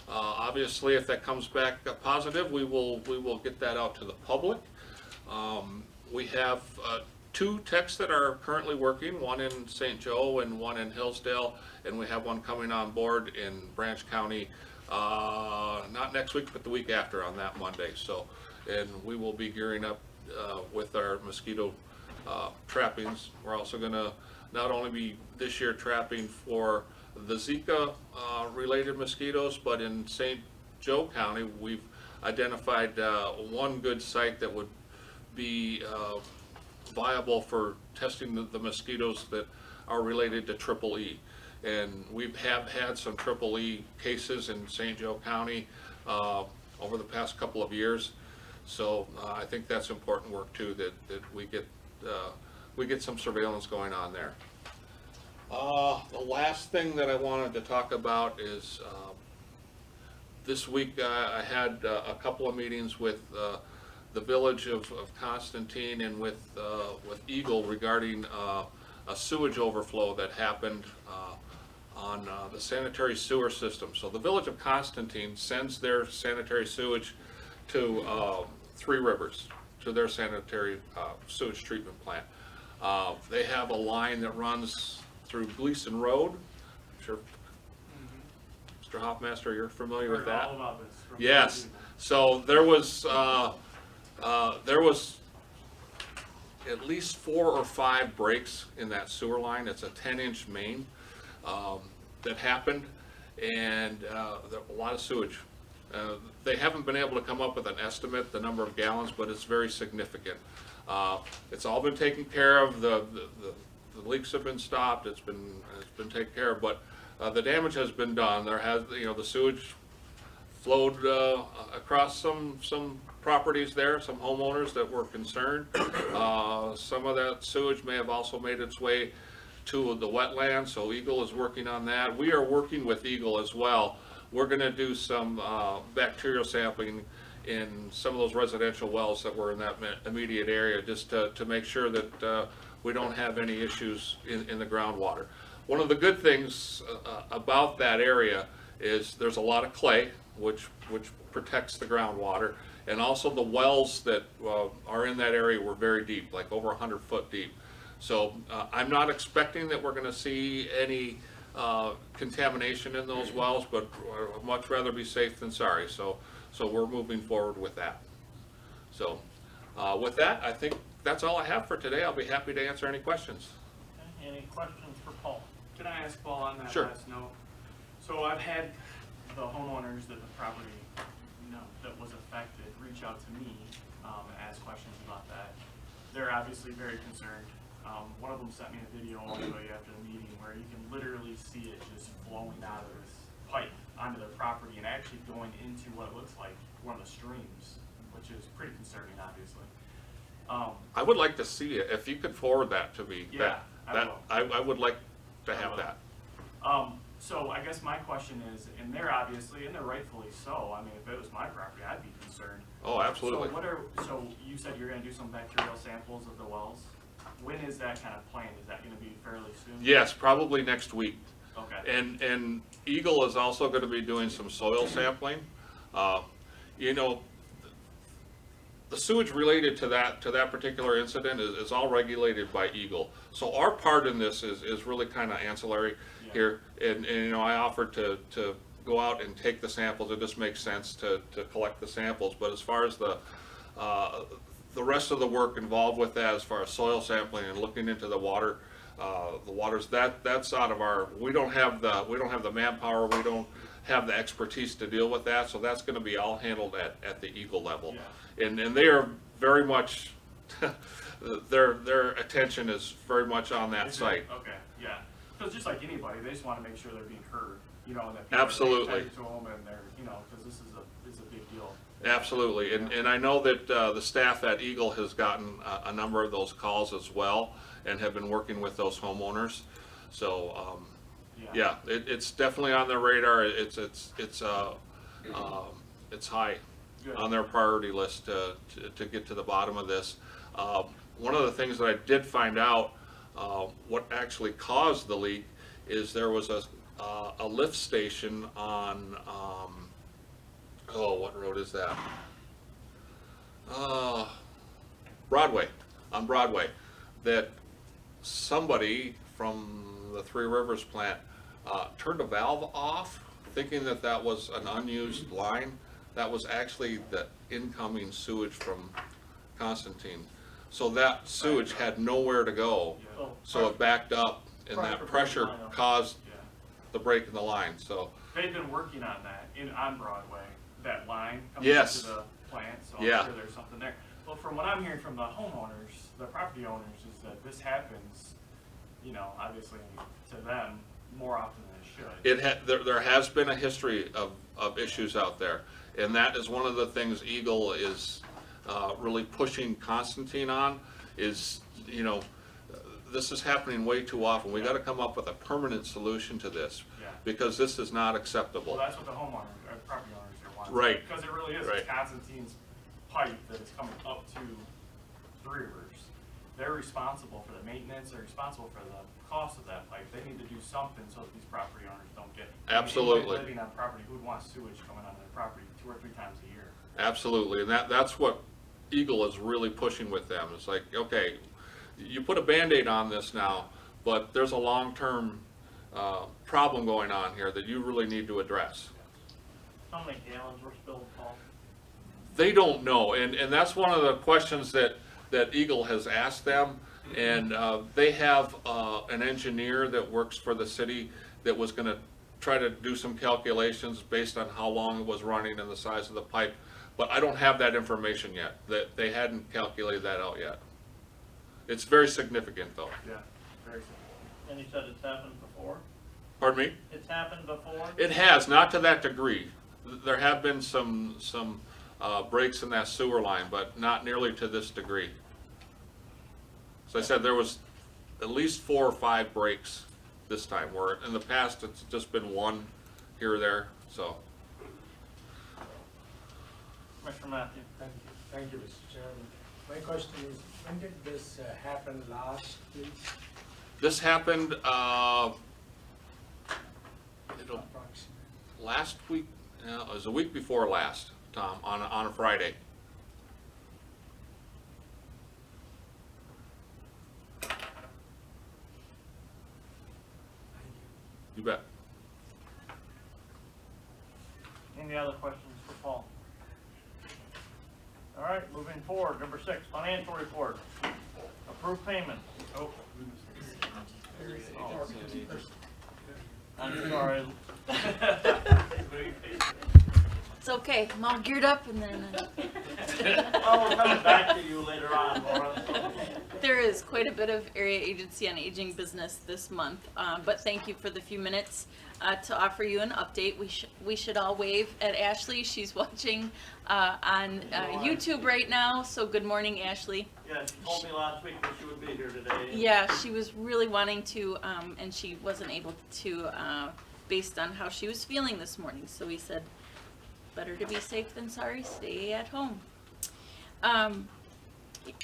obviously if that comes back positive, we will get that out to the public. We have 2 techs that are currently working, one in St. Joe and one in Hillsdale, and we have one coming on board in Branch County, not next week, but the week after on that Monday. So, and we will be gearing up with our mosquito trappings. We're also going to not only be this year trapping for the Zika related mosquitoes, but in St. Joe County, we've identified one good site that would be viable for testing the mosquitoes that are related to triple E. And we have had some triple E cases in St. Joe County over the past couple of years. So I think that's important work too, that we get some surveillance going on there. The last thing that I wanted to talk about is this week I had a couple of meetings with the village of Constantine and with Eagle regarding a sewage overflow that happened on the sanitary sewer system. So the village of Constantine sends their sanitary sewage to 3 Rivers, to their sanitary sewage treatment plant. They have a line that runs through Gleason Road. I'm sure, Mr. Hoffmaster, you're familiar with that? All about this. Yes. So there was at least 4 or 5 breaks in that sewer line. It's a 10-inch main that happened, and a lot of sewage. They haven't been able to come up with an estimate, the number of gallons, but it's very significant. It's all been taken care of. The leaks have been stopped. It's been taken care of, but the damage has been done. There has, the sewage flowed across some properties there, some homeowners that were concerned. Some of that sewage may have also made its way to the wetlands, so Eagle is working on that. We are working with Eagle as well. We're going to do some bacterial sampling in some of those residential wells that were in that immediate area, just to make sure that we don't have any issues in the groundwater. One of the good things about that area is there's a lot of clay, which protects the groundwater, and also the wells that are in that area were very deep, like over 100 foot deep. So I'm not expecting that we're going to see any contamination in those wells, but I'd much rather be safe than sorry. So we're moving forward with that. So with that, I think that's all I have for today. I'll be happy to answer any questions. Okay, any questions for Paul? Can I ask Paul on that Sure. last note? So I've had the homeowners that the property, that was affected reach out to me, ask questions about that. They're obviously very concerned. One of them sent me a video anyway after the meeting where you can literally see it just flowing out of this pipe onto their property and actually going into what it looks like one of the streams, which is pretty concerning, obviously. I would like to see it. If you could forward that to me. Yeah, I would like to have will. that. So I guess my question is, and they're obviously, and they're rightfully so, I mean, if it was my property, I'd be concerned. Oh, absolutely. So you said you're gonna do some bacterial samples of the wells? When is that kind of planned? Is that gonna be fairly soon? Yes, probably next week. Okay. And Eagle is also going to be doing some soil sampling. You know, the sewage related to that particular incident is all regulated by Eagle. So our part in this is really kind of ancillary here. And you know, I offered to go out and take the samples. It just makes sense to collect the samples. But as far as the rest of the work involved with that, as far as soil sampling and looking into the waters, that's out of our. We don't have the manpower. We don't have the expertise to deal with that. So that's going to be all handled at the Eagle level. Yeah. And they are very much their attention is very much on that site. Okay, yeah. Because just like anybody, they just want to make sure they're being heard, and that people Absolutely. are paying attention to them, and they're, because this is a big deal. Absolutely, and I know that the staff at Eagle has gotten a number of those calls as well, and have been working with those homeowners. So, yeah, it's definitely on their radar. It's high Good. on their priority list to get to the bottom of this. One of the things that I did find out, what actually caused the leak, is there was a lift station on. What road is that? Broadway, on Broadway, that somebody from the Three Rivers plant turned a valve off, thinking that that was an unused line. That was actually the incoming sewage from Constantine. So that sewage had nowhere to go, so it backed up, and that pressure caused the break in the line, so. They've been working on that on Broadway, that line coming Yes. into the plant, so I'm Yeah. sure there's something there. Well, from what I'm hearing from the homeowners, the property owners, is that this happens, obviously to them more often than it should. There has been a history of issues out there, and that is one of the things Eagle is really pushing Constantine on, is, this is happening way too often. We gotta come up with a permanent solution to this, Yeah. because this is not acceptable. Well, that's what the homeowners, or property owners are wanting. Right. Because it really is, Right. it's Constantine's pipe that is coming up to Three Rivers. They're responsible for the maintenance, they're responsible for the cost of that pipe. They need to do something so that these property owners don't get. Absolutely. Anybody living on property who would want sewage coming onto their property 2 or 3 times a year. Absolutely, and that's what Eagle is really pushing with them. It's like, okay, you put a Band-Aid on this now, but there's a long-term problem going on here that you really need to address. How many gallons were spilled, Paul? They don't know, and that's one of the questions that Eagle has asked them, and they have an engineer that works for the city that was gonna try to do some calculations based on how long it was running and the size of the pipe, but I don't have that information yet. That they hadn't calculated that out yet. It's very significant, though. Yeah, very simple. And you said it's happened before? Pardon me? It's happened before? It has, not to that degree. There have been some breaks in that sewer line, but not nearly to this degree. So I said there was at least 4 or 5 breaks this time, where in the past it's just been one here or there, so. Commissioner Matthews. Thank you, Mr. Chairman. My question is, when did this happen last, please? This happened, Approximately. last week, it was a week before last, Tom, on a Friday. You bet. Any other questions for Paul? All right, moving forward, number 6, financial report. Approved payments. Oh. I'm sorry. It's okay, I'm all geared up and then, Well, we're coming back to you later on, Laura. So. there is quite a bit of Area Agency on Aging business this month, but thank you for the few minutes to offer you an update. We should all wave at Ashley. She's watching on YouTube right now, so good morning, Ashley. Yeah, she told me last week that she would be here today. Yeah, she was really wanting to, and she wasn't able to, based on how she was feeling this morning. So we said, better to be safe than sorry, stay at home.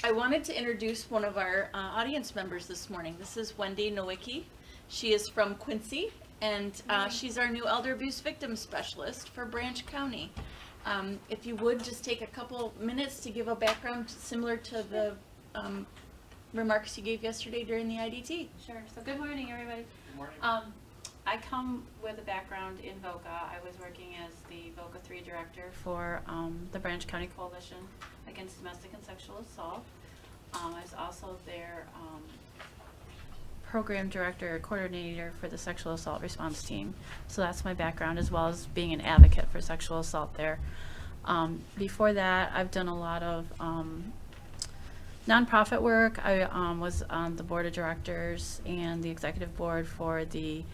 I wanted to introduce one of our audience members this morning. This is Wendy Nowicki. She is from Quincy, and she's our new elder abuse victim specialist for Branch County. If you would just take a couple minutes to give a background similar to the remarks you gave yesterday during the IDT. Sure. So good morning, everybody. Good morning. I come with a background in VOCA. I was working as the VOCA 3 director for the Branch County Coalition Against Domestic and Sexual Assault. I was also their program director or coordinator for the sexual assault response team. So that's my background, as well as being an advocate for sexual assault there. Before that, I've done a lot of nonprofit work. I was on the board of directors and the executive board for the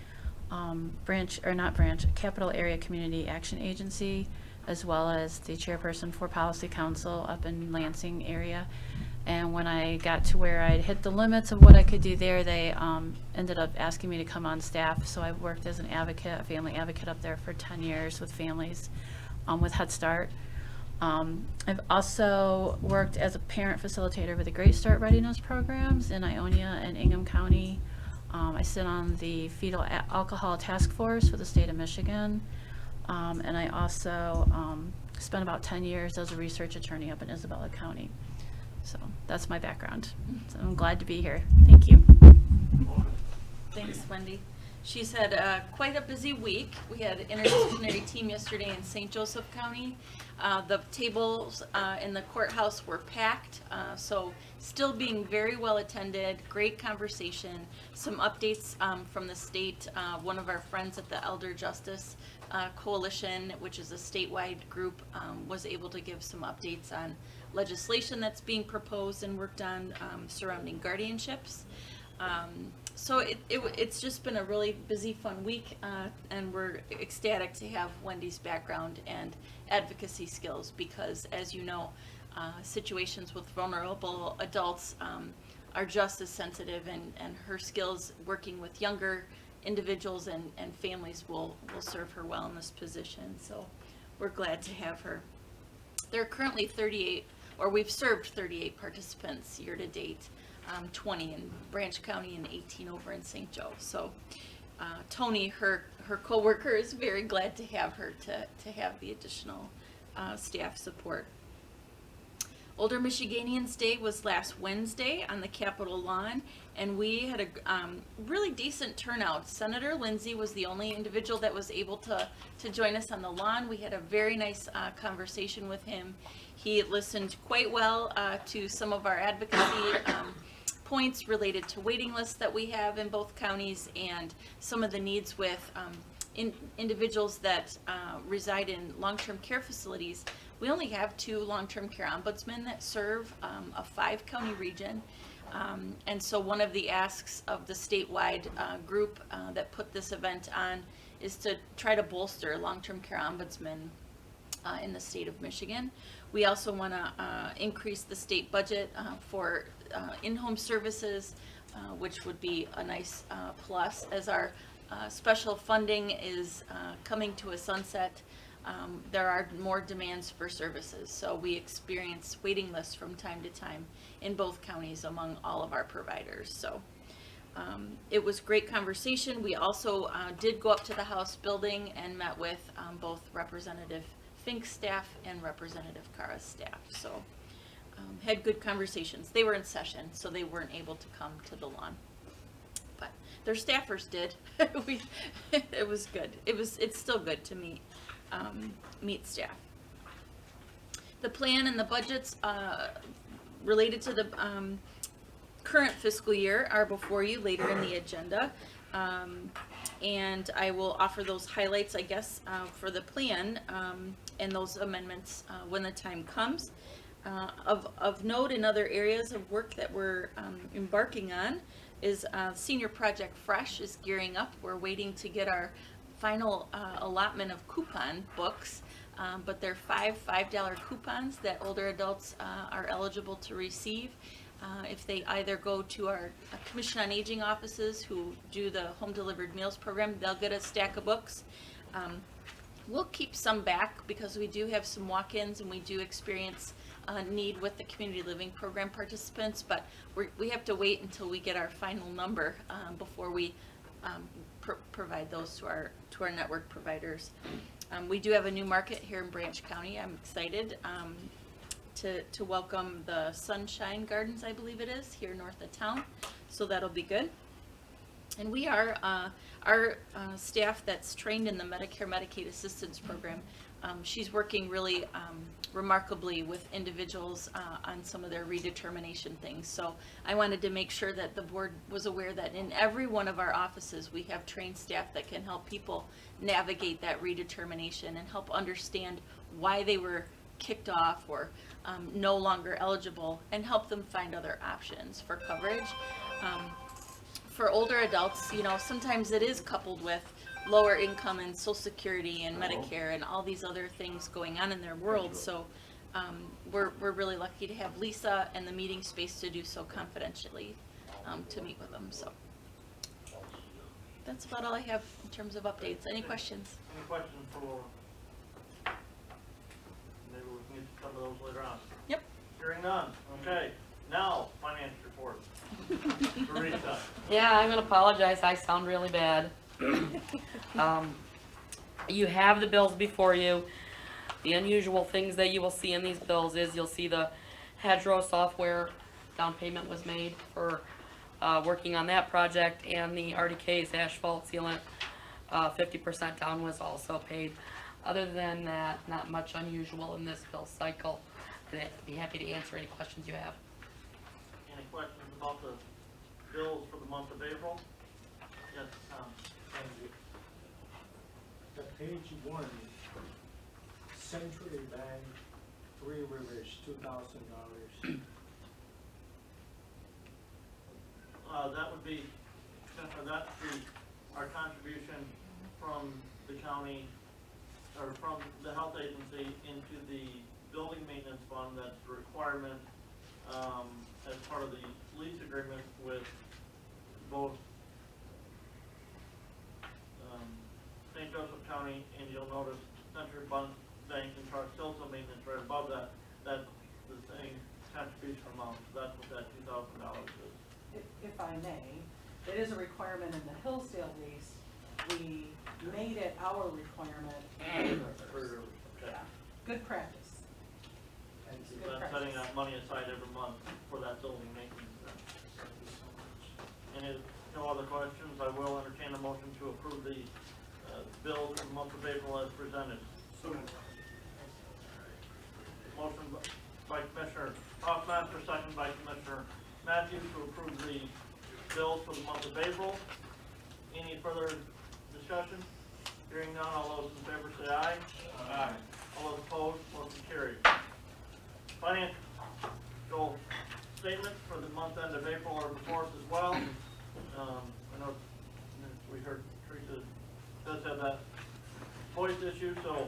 Capital Area Community Action Agency, as well as the chairperson for Policy Council up in Lansing area. And when I got to where I'd hit the limits of what I could do there, they ended up asking me to come on staff. So I've worked as an advocate, a family advocate up there for 10 years with families with Head Start. I've also worked as a parent facilitator with the Great Start Readiness programs in Ionia and Ingham County. I sit on the Fetal Alcohol Task Force for the state of Michigan. And I also spent about 10 years as a research attorney up in Isabella County. So that's my background. So I'm glad to be here. Thank you. Thanks, Wendy. She's had quite a busy week. We had an interdisciplinary team yesterday in St. Joseph County. The tables in the courthouse were packed, so still being very well attended, great conversation, some updates from the state. One of our friends at the Elder Justice Coalition, which is a statewide group, was able to give some updates on legislation that's being proposed and worked on surrounding guardianships. So it's just been a really busy, fun week, and we're ecstatic to have Wendy's background and advocacy skills because, as you know, situations with vulnerable adults are just as sensitive, and her skills working with younger individuals and families will serve her well in this position. So we're glad to have her. There are currently 38, or we've served 38 participants year to date. 20 in Branch County and 18 over in St. Joe. So Tony, her co-worker, is very glad to have her to have the additional staff support. Older Michiganians Day was last Wednesday on the Capitol lawn, and we had a really decent turnout. Senator Lindsay was the only individual that was able to join us on the lawn. We had a very nice conversation with him. He listened quite well to some of our advocacy points related to waiting lists that we have in both counties and some of the needs with individuals that reside in long-term care facilities. We only have 2 long-term care ombudsmen that serve a 5-county region. And so one of the asks of the statewide group that put this event on is to try to bolster long-term care ombudsmen in the state of Michigan. We also want to increase the state budget for in-home services, which would be a nice plus as our special funding is coming to a sunset there are more demands for services. So we experience waiting lists from time to time in both counties among all of our providers. So it was great conversation. We also did go up to the House building and met with both Representative Fink's staff and Representative Cara's staff. So had good conversations. They were in session, so they weren't able to come to the lawn, but their staffers did. It was good. It's still good to meet staff. The plan and the budgets related to the current fiscal year are before you later in the agenda. And I will offer those highlights, I guess, for the plan and those amendments when the time comes. Of note in other areas of work that we're embarking on is Senior Project Fresh is gearing up. We're waiting to get our final allotment of coupon books, but they're $5 coupons that older adults are eligible to receive. If they either go to our Commission on Aging offices who do the home delivered meals program, they'll get a stack of books. We'll keep some back because we do have some walk-ins and we do experience need with the community living program participants, but we have to wait until we get our final number before we provide those to our network providers. We do have a new market here in Branch County. I'm excited to welcome the Sunshine Gardens, I believe it is, here north of town, so that'll be good. And we are, our staff that's trained in the Medicare Medicaid Assistance Program, she's working really remarkably with individuals on some of their redetermination things. So I wanted to make sure that the board was aware that in every one of our offices we have trained staff that can help people navigate that redetermination and help understand why they were kicked off or no longer eligible and help them find other options for coverage. For older adults, you know, sometimes it is coupled with lower income and Social Security and Medicare and all these other things going on in their world. So we're really lucky to have Lisa and the meeting space to do so confidentially to meet with them. So that's about all I have in terms of updates. Any questions? Any questions for, maybe we can get some of those later on. Yep. Hearing none. Okay. Now, finance report. Teresa. Yeah, I'm gonna apologize, I sound really bad. You have the bills before you. The unusual things that you will see in these bills is you'll see the Hedgerow software down payment was made for working on that project, and the RDK's asphalt sealant 50% down was also paid. Other than that, not much unusual in this bill cycle. And I'd be happy to answer any questions you have. Any questions about the bills for the month of April? Yes, Tom. Thank you. The page 1, Century Bank, Three Rivers, $2,000. That would be, that's our contribution from the county, or from the health agency into the building maintenance fund. That's a requirement as part of the lease agreement with both St. Joseph County, and you'll notice Century Bank and Charles Tilson maintenance right above that. That's the same contribution amount. So that's what that $2,000 is. If I may, it is a requirement in the Hillsdale lease. We made it our requirement. Okay. Yeah. Good practice. Thank you. So that's setting that money aside every month for that building maintenance. And if no other questions, I will entertain a motion to approve the bills for the month of April as presented. Motion by Commissioner Hoffmaster, second by Commissioner Matthews, to approve the bills for the month of April. Any further discussion? Hearing none, all those in favor say aye. Aye. All those opposed, motion carried. Financial statements for the month end of April are before us as well. I know we heard Teresa does have that voice issue, so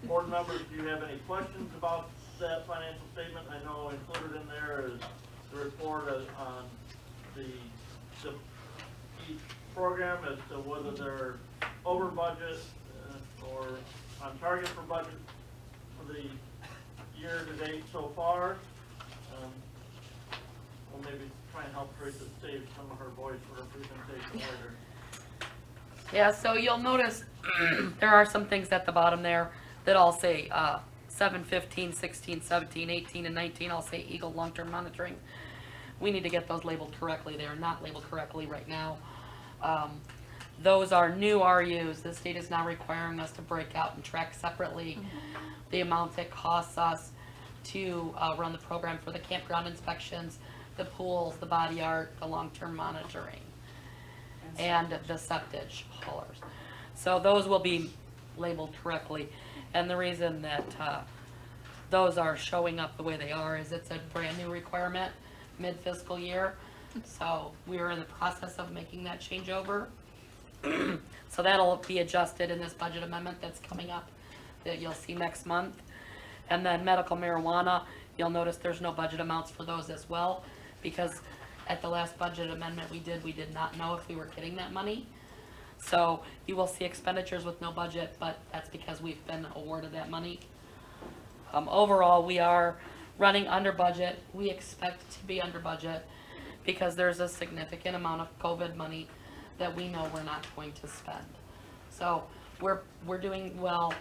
board members, do you have any questions about that financial statement? I know included in there is the report on each program as to whether they're over budget, We're on target for budget for the year to date so far. We'll maybe try and help Teresa save some of her voice for her presentation later. Yeah, so you'll notice there are some things at the bottom there that all say 7, 15, 16, 17, 18, and 19 all say Eagle long-term monitoring. We need to get those labeled correctly. They are not labeled correctly right now. Those are new RUs. The state is now requiring us to break out and track separately the amounts it costs us to run the program for the campground inspections, the pools, the body art, the long-term monitoring, and the septage haulers. So those will be labeled correctly. And the reason that those are showing up the way they are is it's a brand new requirement mid-fiscal year. So we are in the process of making that changeover. So that'll be adjusted in this budget amendment that's coming up that you'll see next month. And then medical marijuana, you'll notice there's no budget amounts for those as well, because at the last budget amendment we did not know if we were getting that money. So you will see expenditures with no budget, but that's because we've been awarded that money. Overall, we are running under budget. We expect to be under budget because there's a significant amount of COVID money that we know we're not going to spend. So we're doing well.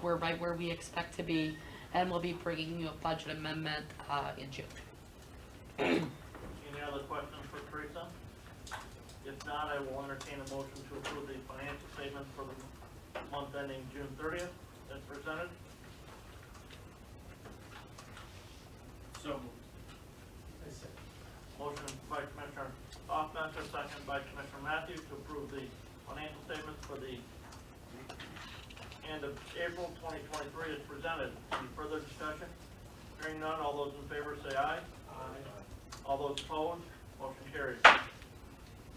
We're right where we expect to be, and we'll be bringing you a budget amendment in June. Any other questions for Teresa? If not, I will entertain a motion to approve the financial statements for the month ending June 30th as presented. So Motion by Commissioner Hoffmeister, second by Commissioner Matthews to approve the financial statements for the end of April 2023 as presented. Any further discussion? Hearing none, all those in favor say aye. Aye. All those opposed, motion carries.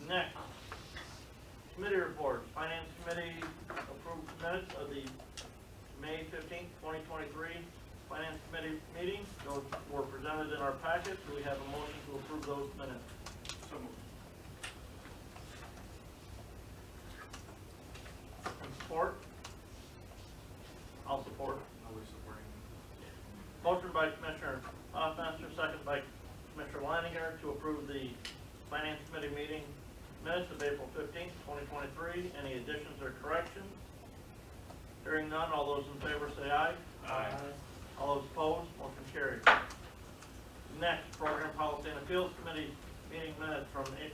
Next, committee reports. Finance Committee approved minutes of the May 15th, 2023 Finance Committee meeting. Those were presented in our packet. Do we have a motion to approve those minutes? So moved. And support? I'll support. I was supporting. Motion by Commissioner Hoffmeister, second by Commissioner Leininger to approve the Finance Committee meeting minutes of April 15th, 2023. Any additions or corrections? Hearing none, all those in favor say aye. Aye. All those opposed, motion carries. Next, Program Policy and Appeals Committee meeting minutes from May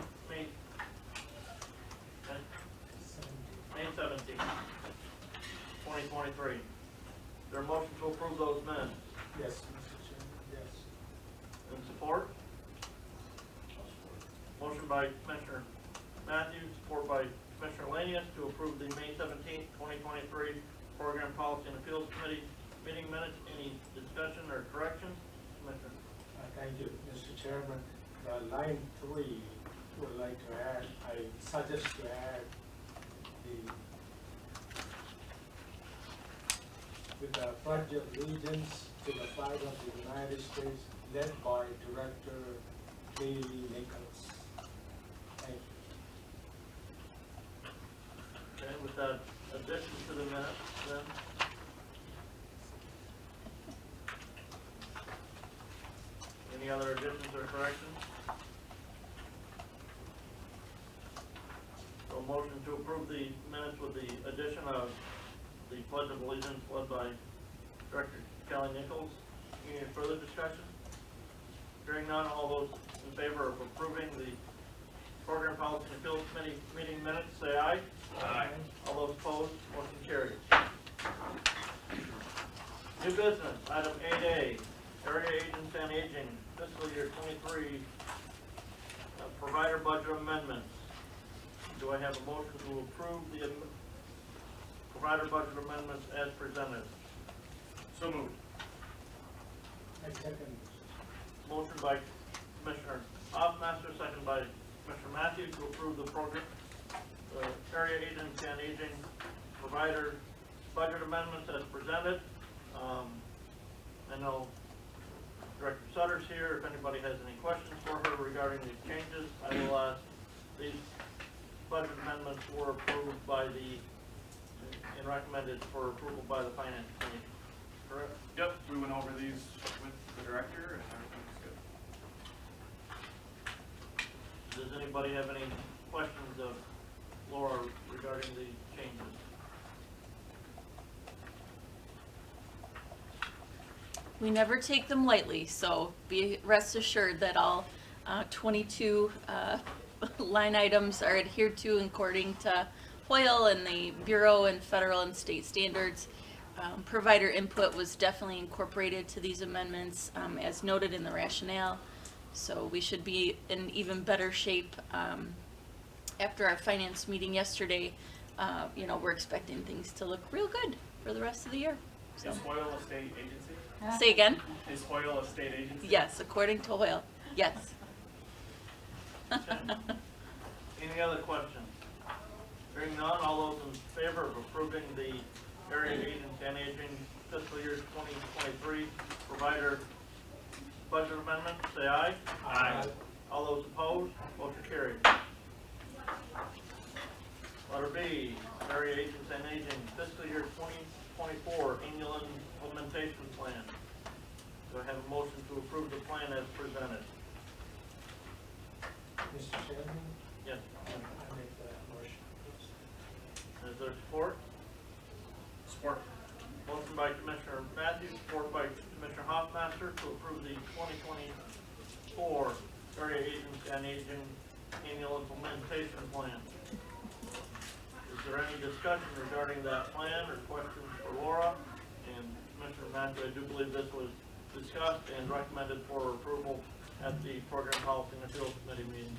17th, 2023. Is there a motion to approve those minutes? Yes, Mr. Chairman, yes. In support? Motion by Commissioner Matthews, support by Commissioner Lanius to approve the May 17th, 2023 Program Policy and Appeals Committee meeting minutes. Any discussion or corrections? Commissioner? Thank you, Mr. Chairman. Line 3 would like to add, I suggest to add with the Pledge of Allegiance to the flag of the United States, led by Director Haley Nichols. Thank you. Okay, with that addition to the minutes, then. Any other additions or corrections? So motion to approve the minutes with the addition of the Pledge of Allegiance led by Director Kelly Nichols. Any further discussion? Hearing none, all those in favor of approving the Program Policy and Appeals Committee meeting minutes, say aye. Aye. All those opposed, motion carries. New business, item 8A, Area Agents and Aging, fiscal year 23, provider budget amendments. Do I have a motion to approve the provider budget amendments as presented? So moved. I second. Motion by Commissioner Hoffmeister, second by Commissioner Matthews to approve the program, Area Agents and Aging provider budget amendments as presented. I know Director Sutter's here. If anybody has any questions for her regarding these changes, I will ask. These budget amendments were approved by the and recommended for approval by the finance committee. Correct? Yep, we went over these with the director and everything's good. Does anybody have any questions of Laura regarding the changes? We never take them lightly, so be rest assured that all 22 line items are adhered to according to Hoyle and the Bureau and federal and state standards. Provider input was definitely incorporated to these amendments as noted in the rationale. So we should be in even better shape after our finance meeting yesterday. You know, we're expecting things to look real good for the rest of the year. So. Is Hoyle a state agency? Say again? Is Hoyle a state agency? Yes, according to Hoyle, yes. Any other questions? Hearing none, all those in favor of approving the Area Agency on Aging fiscal year 2023 provider budget amendment, say aye. Aye. All those opposed, motion carried. Letter B, Area Agency on Aging fiscal year 2024 annual implementation plan. Do I have a motion to approve the plan as presented? Mr. Chairman, Yes. I make that motion. Is there support? Support. Motion by Commissioner Matthews, support by Commissioner Hoffmaster to approve the 2024 Area Agency on Aging annual implementation plan. Is there any discussion regarding that plan or questions for Laura? And Commissioner Matthews, I do believe this was discussed and recommended for approval at the Program Policy and Appeals Committee meeting.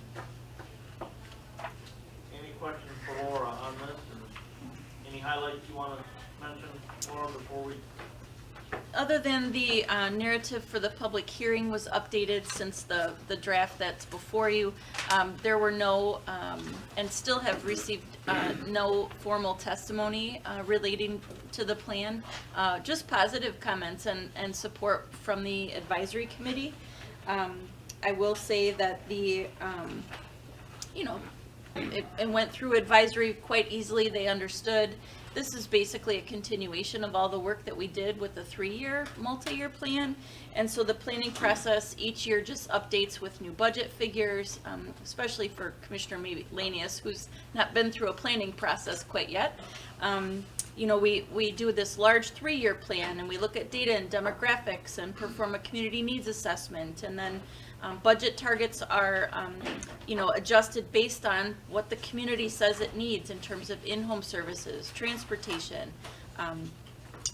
Any questions for Laura on this? Or any highlights you want to mention, Laura, before we? Other than the narrative for the public hearing was updated since the draft that's before you, there were no, and still have received no formal testimony relating to the plan, just positive comments and support from the advisory committee. I will say that the, you know, it went through advisory quite easily. They understood. This is basically a continuation of all the work that we did with the 3-year multi-year plan. And so the planning process each year just updates with new budget figures, especially for Commissioner Lanius, who's not been through a planning process quite yet. You know, we do this large 3-year plan and we look at data and demographics and perform a community needs assessment, and then budget targets are, you know, adjusted based on what the community says it needs in terms of in-home services, transportation,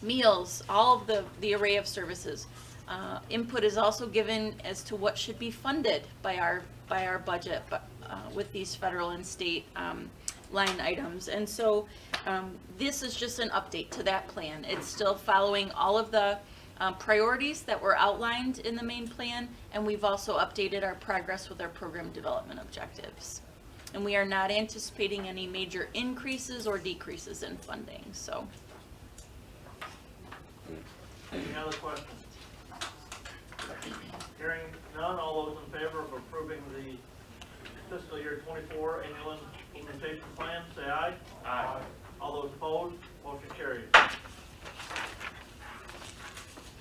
meals, all of the array of services. Input is also given as to what should be funded by our budget, but with these federal and state line items. And so this is just an update to that plan. It's still following all of the priorities that were outlined in the main plan, and we've also updated our progress with our program development objectives. And we are not anticipating any major increases or decreases in funding, so. Any other questions? Hearing none, all those in favor of approving the fiscal year 24 annual implementation plan, say aye. Aye. All those opposed, motion carries.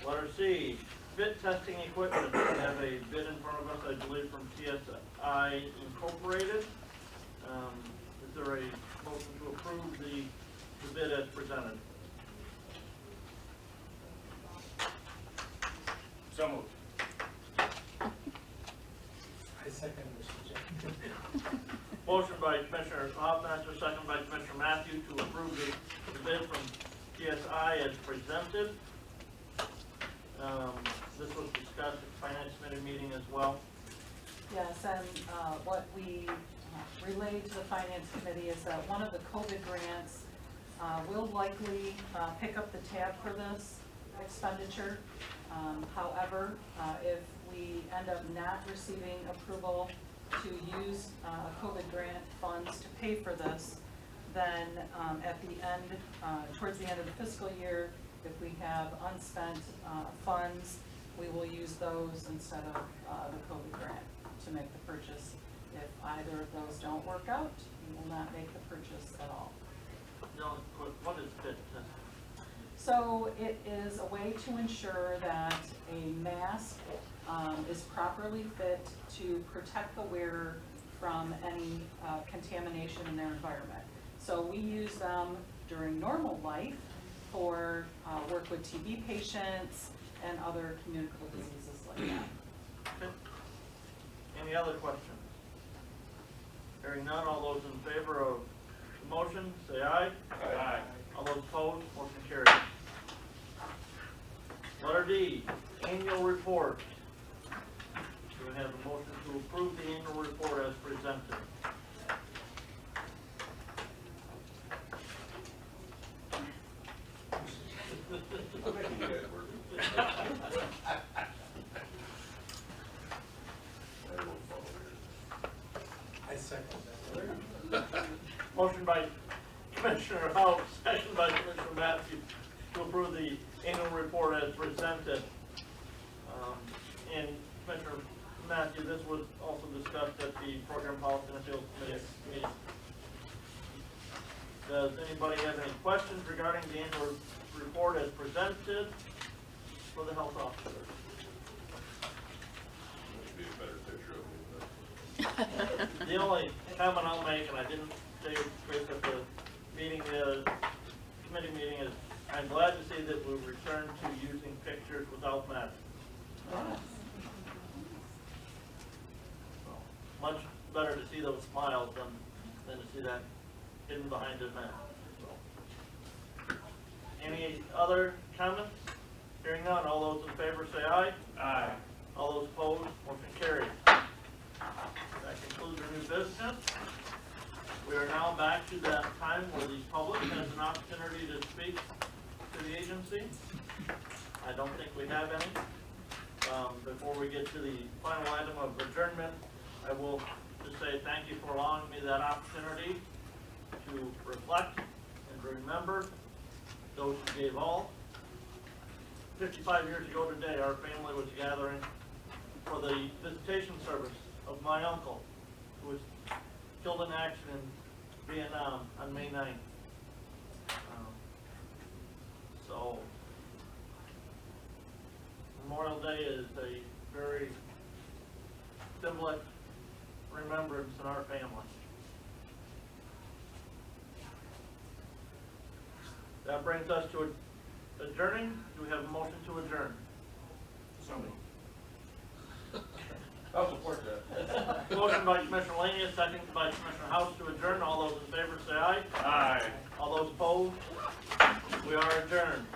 Letter C, fit testing equipment. We have a bid in front of us, I believe, from TSI Incorporated. Is there a motion to approve the bid as presented? So moved. I second Mr. Chairman. Motion by Commissioner Hoffmaster, second by Commissioner Matthews to approve the bid from TSI as presented. This was discussed at the Finance Committee meeting as well. Yes, and what we relayed to the Finance Committee is that one of the COVID grants will likely pick up the tab for this expenditure. However, if we end up not receiving approval to use COVID grant funds to pay for this, then at the end, towards the end of the fiscal year, if we have unspent funds, we will use those instead of the COVID grant to make the purchase. If either of those don't work out, we will not make the purchase at all. what is fit testing? So it is a way to ensure that a mask is properly fit to protect the wearer from any contamination in their environment. So we use them during normal life for work with TB patients and other communicable diseases like that. Okay. Any other questions? Hearing none, all those in favor of the motion, say aye. Aye. All those opposed, motion carries. Letter D, annual report. Do we have a motion to approve the annual report as presented? I second that. Motion by Commissioner Howard, second by Commissioner Matthews to approve the annual report as presented. And Commissioner Matthews, this was also discussed at the Program Policy and Appeals Committee meeting. Does anybody have any questions regarding the annual report as presented for the health officer? Be a better picture of me, The only comment I'll make, and I didn't say this at the meeting, committee meeting, is I'm glad to see that we've returned to using pictures without masks. So, much better to see those smiles than to see that hidden behind a mask. So. Any other comments? Hearing none, all those in favor say aye. Aye. All those opposed, motion carries. That concludes our new business. We are now back to that time where the public has an opportunity to speak to the agency. I don't think we have any. Before we get to the final item of adjournment, I will just say thank you for allowing me that opportunity to reflect and to remember those who gave all. 55 years ago today, our family was gathering for the visitation service of my uncle, who was killed in action in Vietnam on May 9th. So, Memorial Day is a very symbolic remembrance in our family. That brings us to adjourning. Do we have a motion to adjourn? I'll support that. Motion by Commissioner Laney, second by Commissioner House to adjourn. All those in favor say aye. Aye. All those opposed? We are adjourned.